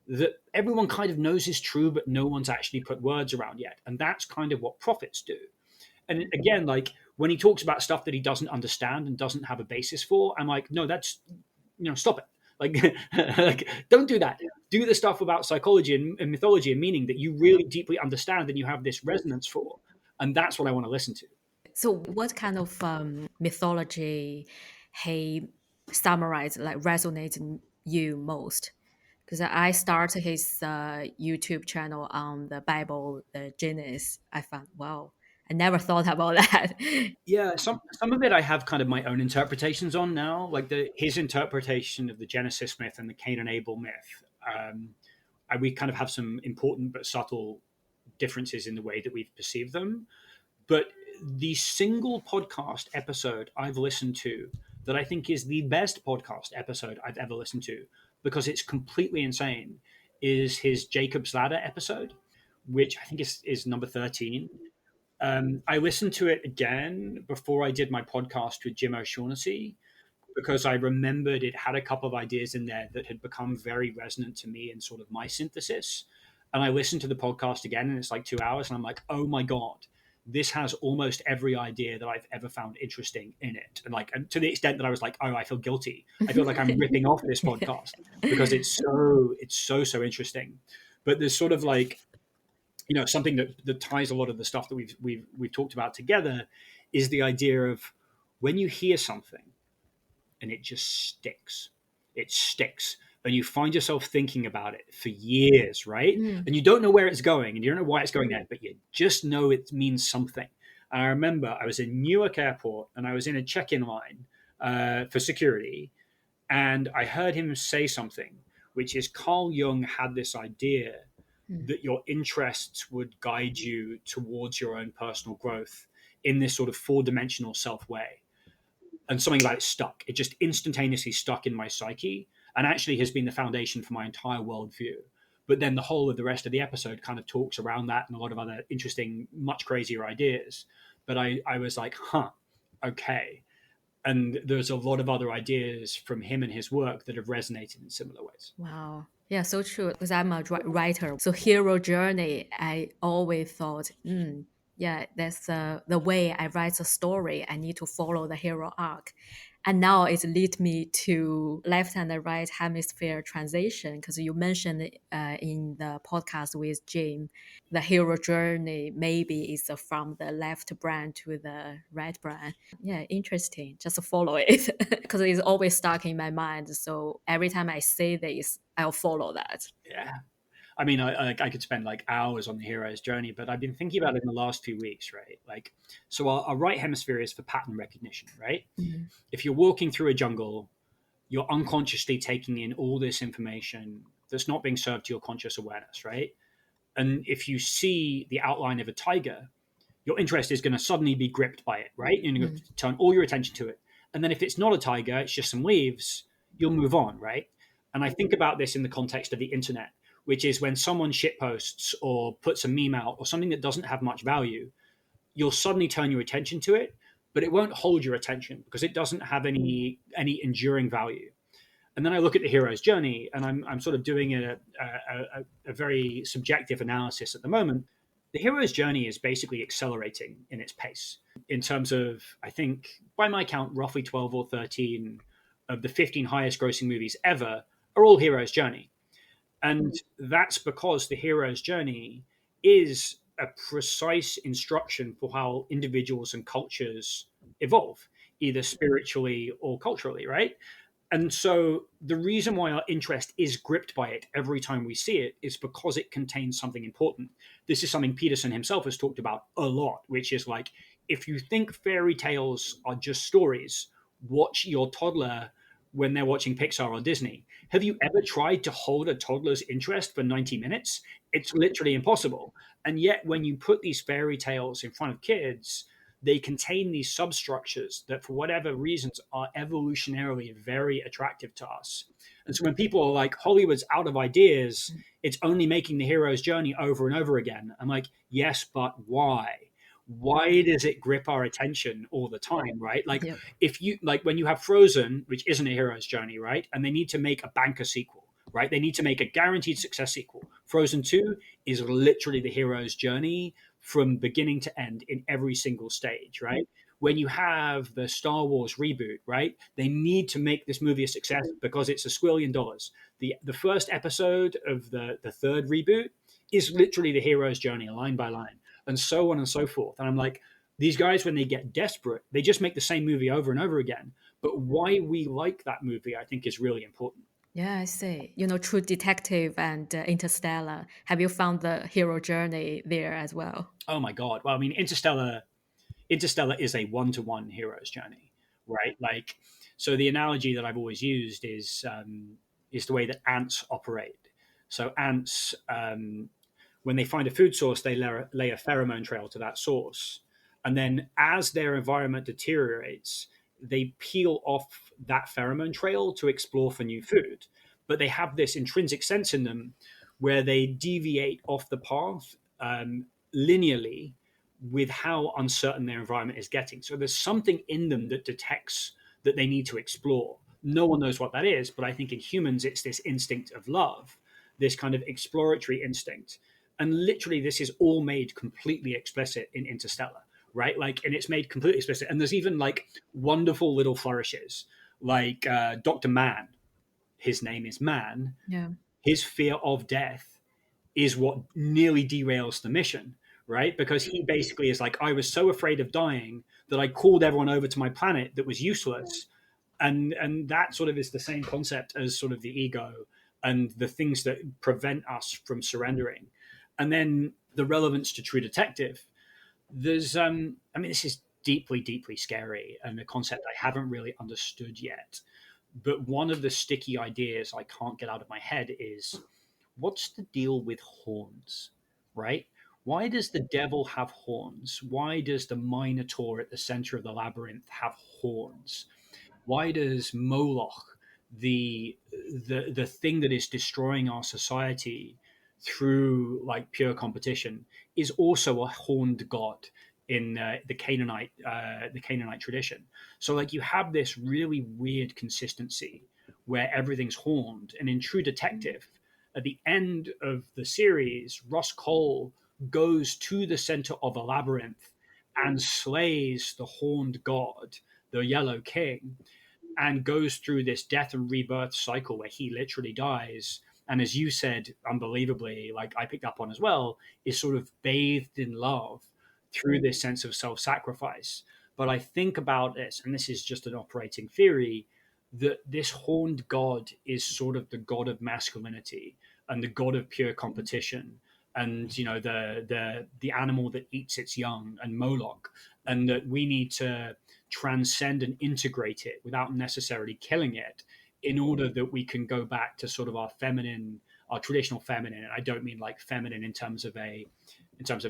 Speaker 2: that everyone kind of knows is true, but no one's actually put words around yet. And that's kind of what prophets do. And again, like when he talks about stuff that he doesn't understand and doesn't have a basis for, I'm like, no, that's, stop it. Like, like, don't do that. Do the stuff about psychology and mythology and meaning that you really deeply understand and you have this resonance for. And that's what I want to listen to.
Speaker 1: So what kind of mythology he summarized, like resonates in you most? Because I started his YouTube channel on the Bible, the Genesis. I found, wow, I never thought about that.
Speaker 2: Yeah, some of it I have kind of my own interpretations on now, like his interpretation of the Genesis myth and the Cain and Abel myth. We kind of have some important but subtle differences in the way that we've perceived them. But the single podcast episode I've listened to that I think is the best podcast episode I've ever listened to, because it's completely insane, is his Jacob's Ladder episode, which I think is number 13. I listened to it again before I did my podcast with Jim O'Shaughnessy, because I remembered it had a couple of ideas in there that had become very resonant to me in sort of my synthesis. And I listened to the podcast again, and it's like 2 hours, and I'm like, oh my God, this has almost every idea that I've ever found interesting in it. And to the extent that I was like, oh, I feel guilty. I feel like I'm ripping off this podcast because it's so interesting. But there's sort of like, something that ties a lot of the stuff that we've talked about together is the idea of when you hear something and it just sticks. It sticks. And you find yourself thinking about it for years, right? And you don't know where it's going and you don't know why it's going there, but you just know it means something. And I remember I was in Newark Airport and I was in a check-in line for security, and I heard him say something, which is Carl Jung had this idea that your interests would guide you towards your own personal growth in this sort of four-dimensional self way. And something about it stuck. It just instantaneously stuck in my psyche and actually has been the foundation for my entire worldview. But then the whole of the rest of the episode kind of talks around that and a lot of other interesting, much crazier ideas. But I was like, okay. And there's a lot of other ideas from him and his work that have resonated in similar ways.
Speaker 1: Wow. Yeah, so true. Because I'm a writer. So hero journey, I always thought, yeah, that's the way I write a story. I need to follow the hero arc. And now it leads me to left and the right hemisphere transition, because you mentioned in the podcast with Jim, the hero journey maybe is from the left brain to the right brain. Yeah, interesting. Just follow it because it's always stuck in my mind. So every time I say this, I'll follow that.
Speaker 2: Yeah. I mean, I could spend like hours on the hero's journey, but I've been thinking about it in the last few weeks, right? Like, so our right hemisphere is for pattern recognition, right?
Speaker 1: Mm-hmm.
Speaker 2: If you're walking through a jungle, you're unconsciously taking in all this information that's not being served to your conscious awareness, right? And if you see the outline of a tiger, your interest is going to suddenly be gripped by it, right? You're going to turn all your attention to it. And then if it's not a tiger, it's just some leaves, you'll move on, right? And I think about this in the context of the internet, which is when someone shitposts or puts a meme out or something that doesn't have much value, you'll suddenly turn your attention to it, but it won't hold your attention because it doesn't have any enduring value. And then I look at the hero's journey, and I'm sort of doing a very subjective analysis at the moment. The hero's journey is basically accelerating in its pace in terms of, I think, by my count, roughly 12 or 13 of the 15 highest grossing movies ever are all hero's journey. And that's because the hero's journey is a precise instruction for how individuals and cultures evolve, either spiritually or culturally, right? And so the reason why our interest is gripped by it every time we see it is because it contains something important. This is something Peterson himself has talked about a lot, which is like, if you think fairy tales are just stories, watch your toddler when they're watching Pixar or Disney. Have you ever tried to hold a toddler's interest for 90 minutes? It's literally impossible. And yet when you put these fairy tales in front of kids, they contain these substructures that for whatever reasons are evolutionarily very attractive to us. And so when people are like, Hollywood's out of ideas, it's only making the hero's journey over and over again. I'm like, yes, but why? why does it grip our attention all the time, right? Like,
Speaker 1: Yep.
Speaker 2: if you like when you have Frozen, which isn't a hero's journey, right? And they need to make a banker sequel, right? They need to make a guaranteed success sequel. Frozen 2 is literally the hero's journey from beginning to end in every single stage, right? When you have the Star Wars reboot, right? They need to make this movie a success because it's $1 squillion. The first episode of the third reboot is literally the hero's journey, line by line, and so on and so forth. And I'm like, these guys, when they get desperate, they just make the same movie over and over again. But why we like that movie, I think, is really important.
Speaker 1: Yeah, I see. True Detective and Interstellar. Have you found the hero journey there as well?
Speaker 2: Oh my god! Well, I mean, Interstellar is a one-to-one hero's journey, right? Like, so the analogy that I've always used is the way that ants operate. So ants, when they find a food source, they lay a pheromone trail to that source, and then as their environment deteriorates, they peel off that pheromone trail to explore for new food. But they have this intrinsic sense in them where they deviate off the path linearly with how uncertain their environment is getting. So there's something in them that detects that they need to explore. No one knows what that is, but I think in humans, it's this instinct of love, this kind of exploratory instinct. And literally, this is all made completely explicit in Interstellar, right? Like, and it's made completely explicit. And there's even like wonderful little flourishes, like Dr. Mann, his name is Man,
Speaker 1: Yeah.
Speaker 2: his fear of death is what nearly derails the mission, right? Because he basically is like, I was so afraid of dying that I called everyone over to my planet that was useless. And that sort of is the same concept as sort of the ego and the things that prevent us from surrendering. And then the relevance to True Detective. There's I mean, this is deeply, deeply scary and a concept I haven't really understood yet. But one of the sticky ideas I can't get out of my head is, what's the deal with horns, right? Why does the devil have horns? Why does the Minotaur at the center of the labyrinth have horns? Why does Moloch, the thing that is destroying our society through like pure competition, is also a horned god in the Canaanite tradition? So like you have this really weird consistency where everything's horned, and in True Detective, at the end of the series, Ross Cole goes to the center of a labyrinth and slays the horned god, the Yellow King, and goes through this death and rebirth cycle where he literally dies. And as you said, unbelievably, like I picked up on as well, is sort of bathed in love through this sense of self sacrifice. But I think about this, and this is just an operating theory, that this horned god is sort of the god of masculinity and the god of pure competition, and the animal that eats its young, and Moloch, and that we need to transcend and integrate it without necessarily killing it, in order that we can go back to sort of our feminine, our traditional feminine. And I don't mean like feminine in terms of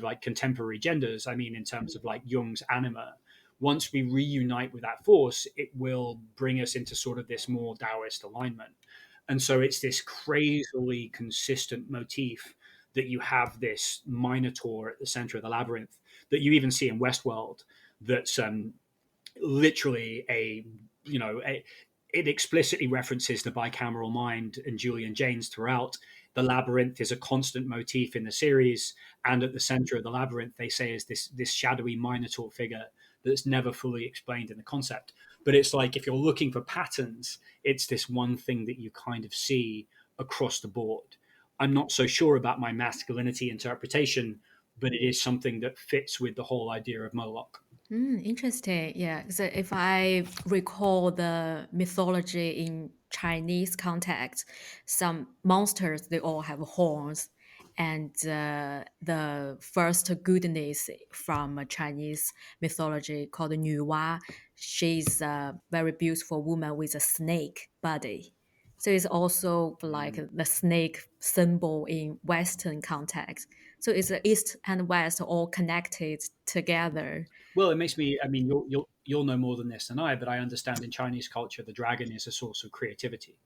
Speaker 2: like contemporary genders. I mean in terms of like Jung's anima. Once we reunite with that force, it will bring us into sort of this more Taoist alignment. And so it's this crazily consistent motif that you have this Minotaur at the center of the labyrinth that you even see in Westworld. That's literally it explicitly references the bicameral mind and Julian Jaynes throughout. The labyrinth is a constant motif in the series, and at the center of the labyrinth, they say, is this shadowy Minotaur figure that's never fully explained in the concept. But it's like, if you're looking for patterns, it's this one thing that you kind of see across the board. I'm not so sure about my masculinity interpretation, but it is something that fits with the whole idea of Moloch.
Speaker 1: Interesting. Yeah. So if I recall the mythology in Chinese context, some monsters, they all have horns. And the first goodness from a Chinese mythology called Nuwa, she's a very beautiful woman with a snake body. So it's also like the snake symbol in Western context. So it's the East and West all connected together.
Speaker 2: Well, it makes me. I mean, you'll know more than this than I, but I understand in Chinese culture the dragon is a source of creativity,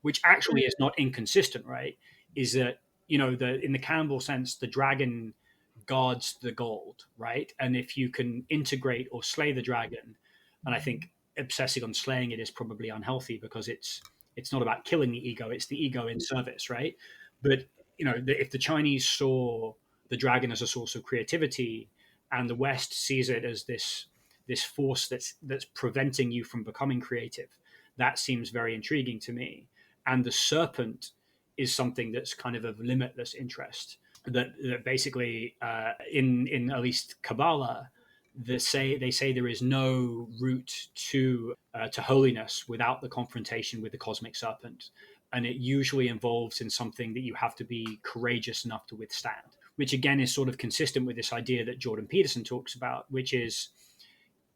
Speaker 2: which actually is not inconsistent, right? Is that, the in the Cambell sense, the dragon guards the gold, right? And if you can integrate or slay the dragon, and I think obsessing on slaying it is probably unhealthy because it's not about killing the ego, it's the ego in service, right? But if the Chinese saw the dragon as a source of creativity, and the West sees it as this force that's preventing you from becoming creative, that seems very intriguing to me. And the serpent is something that's kind of limitless interest. That basically, in at least Kabbalah, they say there is no route to holiness without the confrontation with the cosmic serpent, and it usually involves in something that you have to be courageous enough to withstand. Which again is sort of consistent with this idea that Jordan Peterson talks about, which is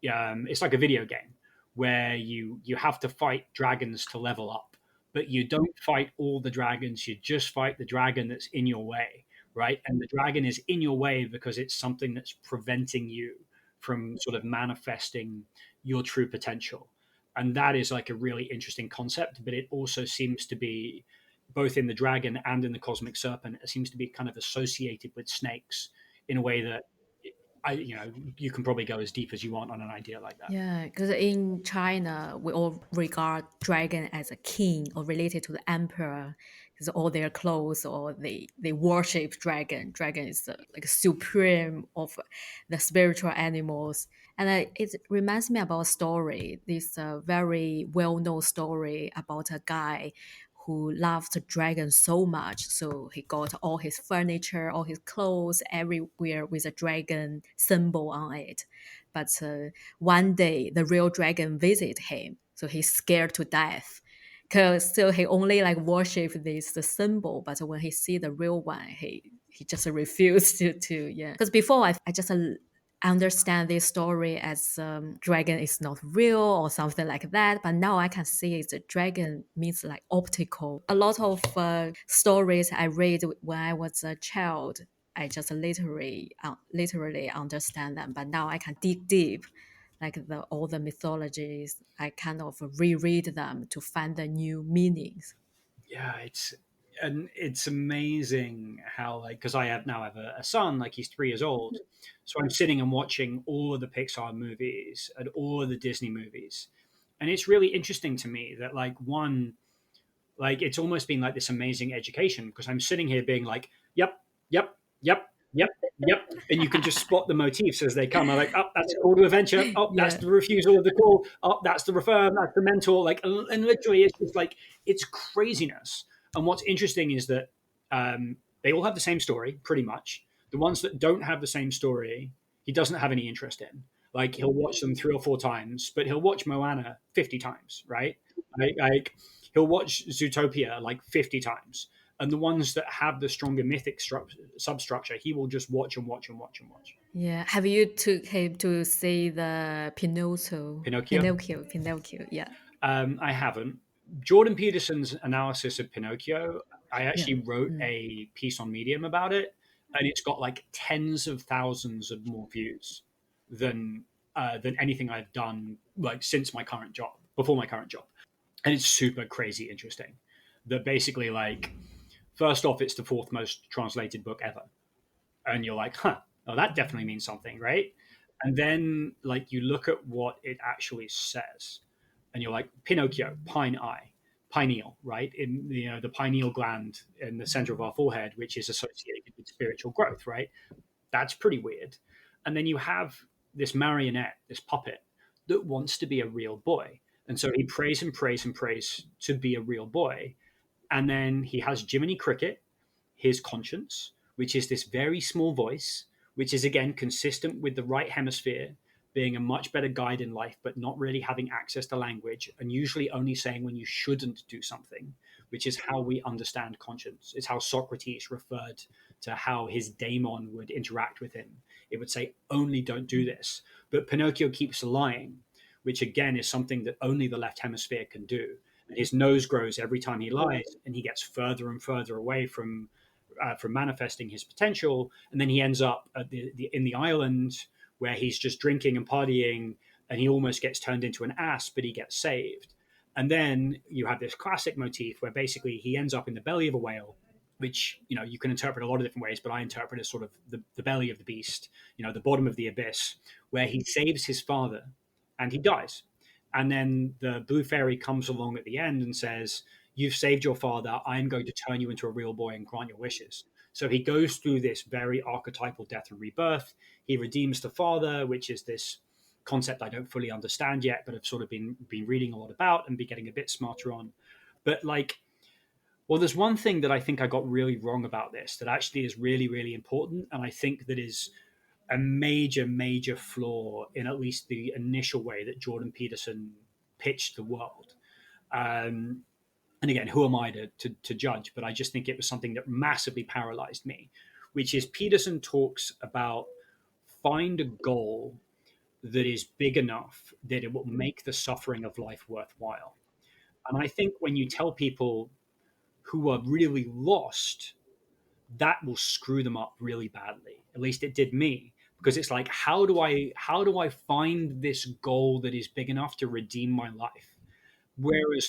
Speaker 2: it's like a video game where you have to fight dragons to level up, but you don't fight all the dragons. You just fight the dragon that's in your way, right? And the dragon is in your way because it's something that's preventing you from sort of manifesting your true potential. And that is like a really interesting concept, but it also seems to be both in the dragon and in the cosmic serpent. It seems to be kind of associated with snakes in a way that you can probably go as deep as you want on an idea like that.
Speaker 1: Yeah, because in China, we all regard dragon as a king or related to the emperor, because all their clothes or they worship dragon. Dragon is like supreme of the spiritual animals, and it reminds me about a story. This very well known story about a guy who loved the dragon so much, so he got all his furniture, all his clothes everywhere with a dragon symbol on it. But one day the real dragon visited him, so he's scared to death. Cause so he only like worship this the symbol, but when he see the real one, he just refused to yeah. Because before I just understand this story as dragon is not real or something like that, but now I can see it's a dragon means like optical. A lot of stories I read when I was a child, I just literally understand them, but now I can dig deep, like all the mythologies. I kind of reread them to find the new meanings.
Speaker 2: Yeah, it's amazing how, like, because I have a son, like he's 3 years old, so I'm sitting and watching all of the Pixar movies and all of the Disney movies, and it's really interesting to me that like it's almost been like this amazing education because I'm sitting here being like, yep, yep, yep, yep, yep, and you can just spot the motifs as they come. I'm like, oh, that's a call to adventure. Oh, that's
Speaker 1: Yeah.
Speaker 2: the refusal of the call. Oh, that's the refer. That's the mentor. Like, and literally, it's just like it's craziness. And what's interesting is that they all have the same story, pretty much. The ones that don't have the same story, he doesn't have any interest in. Like he'll watch them 3 or 4 times, but he'll watch Moana 50 times, right? Like he'll watch Zootopia like 50 times. And the ones that have the stronger mythic substructure, he will just watch and watch and watch and watch.
Speaker 1: Yeah. Have you took him to see the Pinocchio?
Speaker 2: Pinocchio?
Speaker 1: Pinocchio. Yeah.
Speaker 2: I haven't. Jordan Peterson's analysis of Pinocchio, I
Speaker 1: Yeah.
Speaker 2: actually wrote a piece on Medium about it, and it's got like tens of thousands of more views than anything I've done like since my current job, before my current job, and it's super crazy interesting. That basically, like, first off, it's the fourth most translated book ever, and you're like, huh, oh, that definitely means something, right? And then like you look at what it actually says, and you're like, Pinocchio, pine eye, pineal, right? In the pineal gland in the center of our forehead, which is associated with spiritual growth, right? That's pretty weird. And then you have this marionette, this puppet, that wants to be a real boy. And so he prays and prays and prays to be a real boy. And then he has Jiminy Cricket, his conscience, which is this very small voice, which is again consistent with the right hemisphere being a much better guide in life, but not really having access to language and usually only saying when you shouldn't do something, which is how we understand conscience. It's how Socrates referred to how his daemon would interact with him. It would say, only don't do this. But Pinocchio keeps lying, which again is something that only the left hemisphere can do. And his nose grows every time he lies, and he gets further and further away from manifesting his potential. And then he ends up at in the island where he's just drinking and partying, and he almost gets turned into an ass, but he gets saved. And then you have this classic motif where basically he ends up in the belly of a whale, which you can interpret a lot of different ways, but I interpret as sort of the belly of the beast, the bottom of the abyss, where he saves his father and he dies. And then the blue fairy comes along at the end and says, "You've saved your father. I'm going to turn you into a real boy and grant your wishes." So he goes through this very archetypal death and rebirth. He redeems the father, which is this concept I don't fully understand yet, but I've sort of been reading a lot about and be getting a bit smarter on. But well, there's one thing that I think I got really wrong about this that actually is really, really important, and I think that is a major, major flaw in at least the initial way that Jordan Peterson pitched the world. Um, and again, who am I to judge? But I just think it was something that massively paralyzed me, which is Peterson talks about find a goal that is big enough that it will make the suffering of life worthwhile. And I think when you tell people who are really lost, that will screw them up really badly. At least it did me, because it's like, how do I find this goal that is big enough to redeem my life? Whereas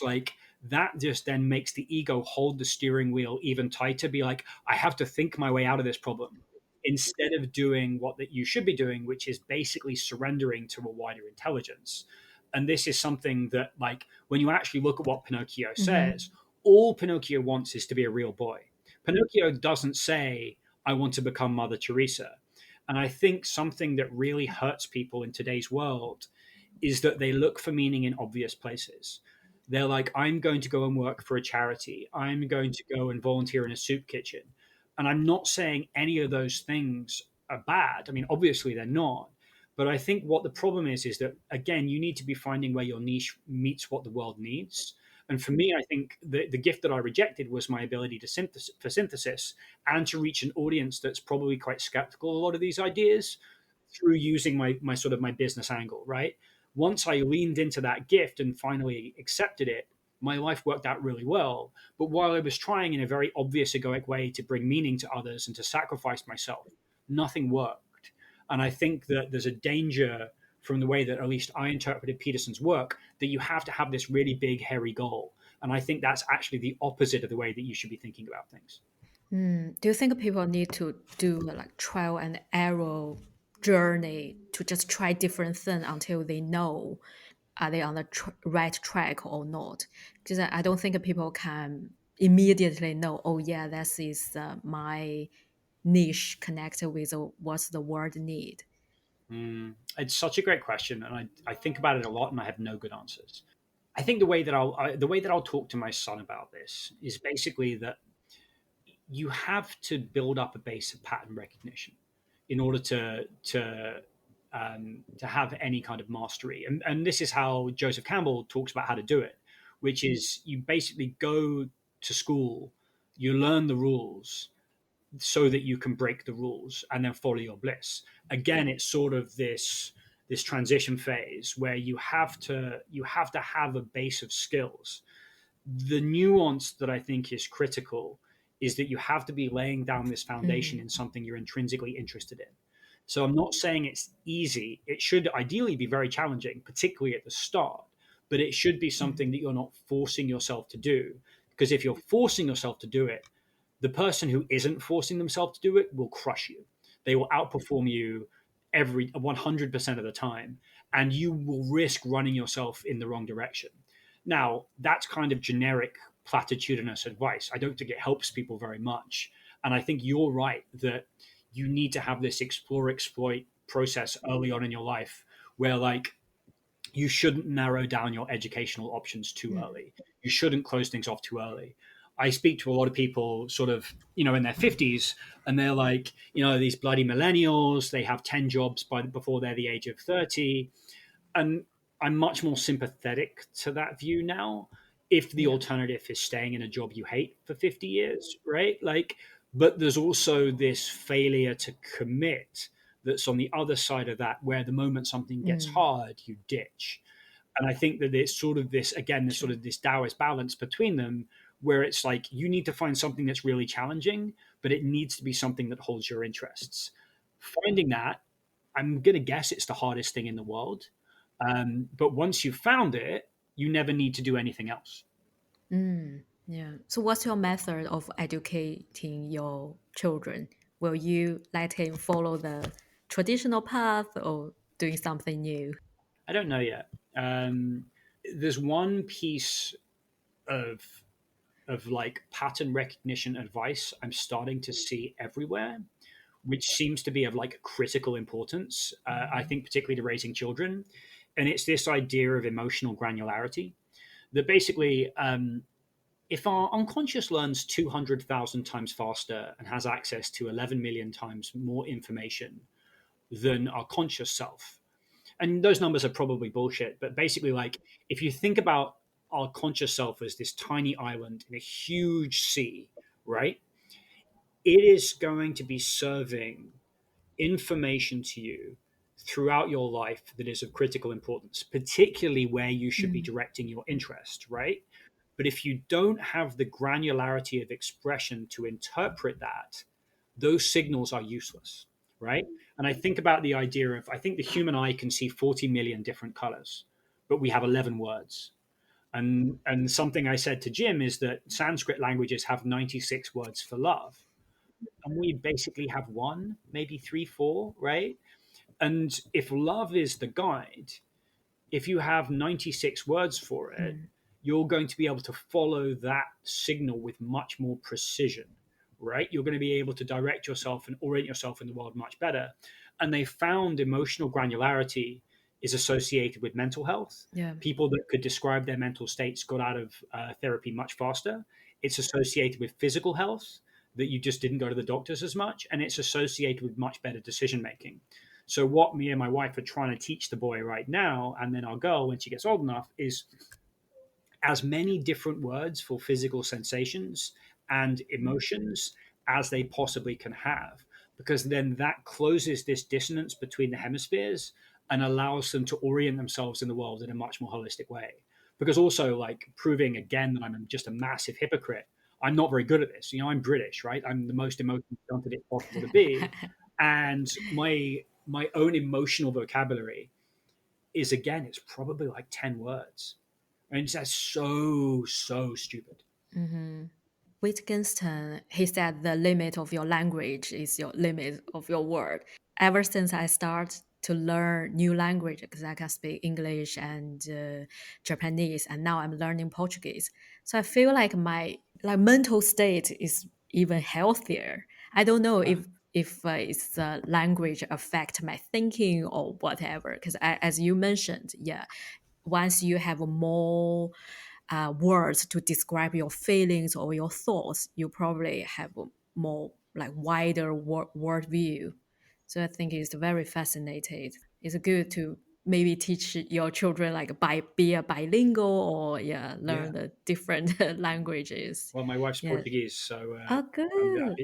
Speaker 2: that just then makes the ego hold the steering wheel even tighter, be like, I have to think my way out of this problem, instead of doing what that you should be doing, which is basically surrendering to a wider intelligence. And this is something that, when you actually look at what Pinocchio says, all Pinocchio wants is to be a real boy. Pinocchio doesn't say, I want to become Mother Teresa. And I think something that really hurts people in today's world is that they look for meaning in obvious places. They're like, I'm going to go and work for a charity. I'm going to go and volunteer in a soup kitchen. And I'm not saying any of those things are bad. I mean, obviously they're not. But I think what the problem is that, again, you need to be finding where your niche meets what the world needs. And for me, I think the gift that I rejected was my ability to synthesis and to reach an audience that's probably quite skeptical of a lot of these ideas through using my sort of my business angle, right? Once I leaned into that gift and finally accepted it, my life worked out really well. But while I was trying in a very obvious egoic way to bring meaning to others and to sacrifice myself, nothing worked. And I think that there's a danger from the way that at least I interpreted Peterson's work, that you have to have this really big, hairy goal. And I think that's actually the opposite of the way that you should be thinking about things.
Speaker 1: Do you think people need to do like trial and error journey to just try different things until they know are they on the right track or not? Because I don't think people can immediately know, oh yeah, this is my niche connected with what the world need.
Speaker 2: It's such a great question, and I think about it a lot, and I have no good answers. I think the way that I'll talk to my son about this is basically that you have to build up a base of pattern recognition in order to have any kind of mastery. And this is how Joseph Campbell talks about how to do it, which is you basically go to school, you learn the rules so that you can break the rules and then follow your bliss. Again, it's sort of this transition phase where you have to have a base of skills. The nuance that I think is critical is that you have to be laying down this foundation in something you're intrinsically interested in. So I'm not saying it's easy. It should ideally be very challenging, particularly at the start, but it should be something that you're not forcing yourself to do. Because if you're forcing yourself to do it, the person who isn't forcing themselves to do it will crush you. They will outperform you every 100% of the time, and you will risk running yourself in the wrong direction. Now, that's kind of generic platitudinous advice. I don't think it helps people very much. And I think you're right that you need to have this explore exploit process early on in your life where you shouldn't narrow down your educational options too early. You shouldn't close things off too early. I speak to a lot of people sort of, in their 50s, and they're like, these bloody millennials, they have 10 jobs before they're the age of 30. And I'm much more sympathetic to that view now if the alternative is staying in a job you hate for 50 years, right? But there's also this failure to commit that's on the other side of that, where the moment something gets hard, you ditch. And I think that it's sort of this, again, this sort of this Taoist balance between them, where it's like you need to find something that's really challenging, but it needs to be something that holds your interests. Finding that, I'm going to guess it's the hardest thing in the world. But once you've found it, you never need to do anything else.
Speaker 1: Yeah. So what's your method of educating your children? Will you let him follow the traditional path or doing something new?
Speaker 2: I don't know yet. There's one piece of like pattern recognition advice I'm starting to see everywhere, which seems to be of like critical importance. I think particularly to raising children, and it's this idea of emotional granularity. That basically, if our unconscious learns 200,000 times faster and has access to 11 million times more information than our conscious self, and those numbers are probably bullshit, but basically, like, if you think about our conscious self as this tiny island in a huge sea, right? It is going to be serving information to you throughout your life that is of critical importance, particularly where you should be
Speaker 1: Mm.
Speaker 2: directing your interest, right? But if you don't have the granularity of expression to interpret that, those signals are useless, right? And I think about the idea of, I think the human eye can see 40 million different colors, but we have 11 words. And something I said to Jim is that Sanskrit languages have 96 words for love, and we basically have one, maybe three, four, right? And if love is the guide, if you have 96 words for it,
Speaker 1: Mm.
Speaker 2: you're going to be able to follow that signal with much more precision, right? You're going to be able to direct yourself and orient yourself in the world much better. And they found emotional granularity is associated with mental health.
Speaker 1: Yeah.
Speaker 2: People that could describe their mental states got out of therapy much faster. It's associated with physical health, that you just didn't go to the doctors as much. And it's associated with much better decision making. So what me and my wife are trying to teach the boy right now, and then our girl when she gets old enough, is as many different words for physical sensations and emotions as they possibly can have, because then that closes this dissonance between the hemispheres and allows them to orient themselves in the world in a much more holistic way. Because also, like, proving again that I'm just a massive hypocrite, I'm not very good at this. I'm British, right? I'm the most emotionally stunted it's possible to be, and my own emotional vocabulary is, again, it's probably like 10 words, and that's so stupid.
Speaker 1: Mm-hmm. Wittgenstein, he said the limit of your language is your limit of your word. Ever since I start to learn new language, because I can speak English and Japanese, and now I'm learning Portuguese. So I feel like my mental state is even healthier. I don't know
Speaker 2: Huh?
Speaker 1: if it's language affect my thinking or whatever. Because as you mentioned, yeah, once you have more words to describe your feelings or your thoughts, you probably have a more wider world view. So I think it's very fascinating. It's good to maybe teach your children be a bilingual or yeah
Speaker 2: Yeah.
Speaker 1: learn the different languages.
Speaker 2: Well, my wife's
Speaker 1: Yeah.
Speaker 2: Portuguese, so
Speaker 1: Oh,
Speaker 2: I've
Speaker 1: good,
Speaker 2: been, I've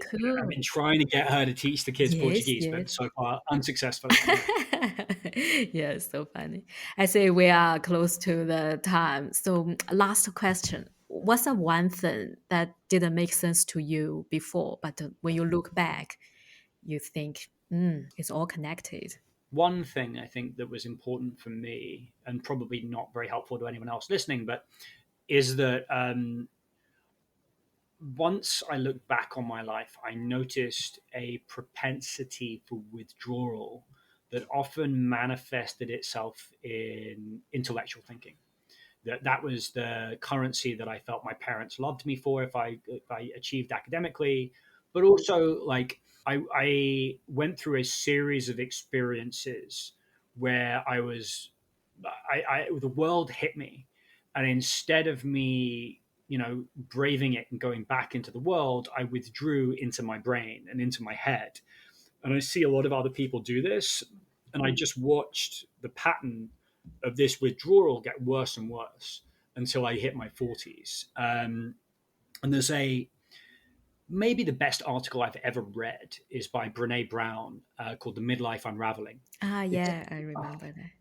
Speaker 2: been
Speaker 1: cool.
Speaker 2: trying to get her to teach the kids
Speaker 1: Yes,
Speaker 2: Portuguese, but
Speaker 1: yes.
Speaker 2: so far unsuccessfully. Yeah.
Speaker 1: Yeah, so funny. I say we are close to the time. So, last question. What's the one thing that didn't make sense to you before, but when you look back, you think, it's all connected?
Speaker 2: One thing I think that was important for me, and probably not very helpful to anyone else listening, but is that once I looked back on my life, I noticed a propensity for withdrawal that often manifested itself in intellectual thinking. That was the currency that I felt my parents loved me for if I achieved academically, but also, like, I went through a series of experiences where the world hit me, and instead of me, braving it and going back into the world, I withdrew into my brain and into my head. And I see a lot of other people do this, and I just watched the pattern of this withdrawal get worse and worse until I hit my 40s. And there's maybe the best article I've ever read is by Brene Brown, called The Midlife Unraveling.
Speaker 1: Ah,
Speaker 2: It's,
Speaker 1: yeah, I
Speaker 2: oh,
Speaker 1: remember that.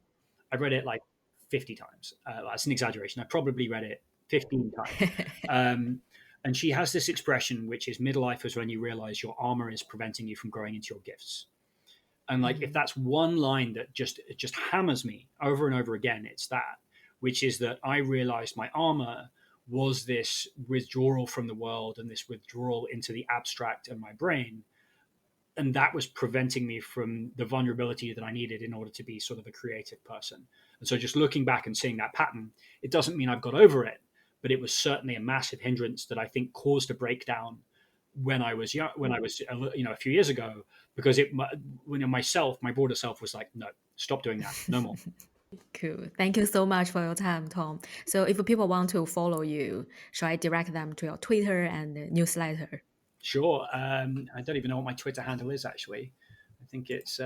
Speaker 2: I've read it like 50 times. That's an exaggeration. I probably read it 15 times. Um, and she has this expression, which is midlife is when you realize your armor is preventing you from growing into your gifts. And like, if
Speaker 1: Mhm.
Speaker 2: that's one line that just hammers me over and over again, it's that, which is that I realized my armor was this withdrawal from the world and this withdrawal into the abstract and my brain. And that was preventing me from the vulnerability that I needed in order to be sort of a creative person. And so just looking back and seeing that pattern, it doesn't mean I've got over it, but it was certainly a massive hindrance that I think caused a breakdown when I was young, when I was, a few years ago, because my broader self was like, no, stop doing that, no more.
Speaker 1: Cool. Thank you so much for your time, Tom. So if people want to follow you, should I direct them to your Twitter and newsletter?
Speaker 2: Sure. I don't even know what my Twitter handle is, actually. I think it's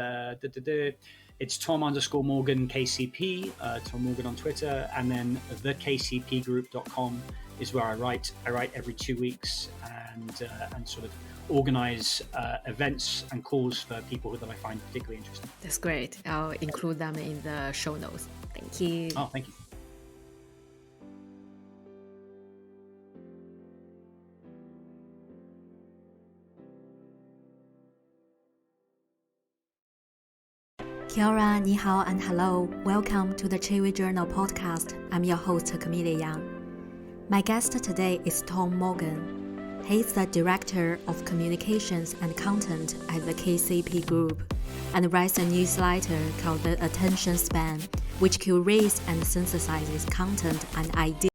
Speaker 2: it's Tom_Morgan KCP, Tom Morgan on Twitter, and then thekcpgroup.com is where I write. I write every 2 weeks and sort of organize events and calls for people that I find particularly interesting.
Speaker 1: That's great. I'll include them in the show notes. Thank you.
Speaker 2: Oh, thank you.
Speaker 1: Kia ora, Nihao, and hello. Welcome to the Chiwi Journal podcast. I'm your host, Cambell Yang. My guest today is Tom Morgan. He's the Director of Communications and Content at the KCP Group and writes a newsletter called The Attention Span, which curates and synthesizes content and ideas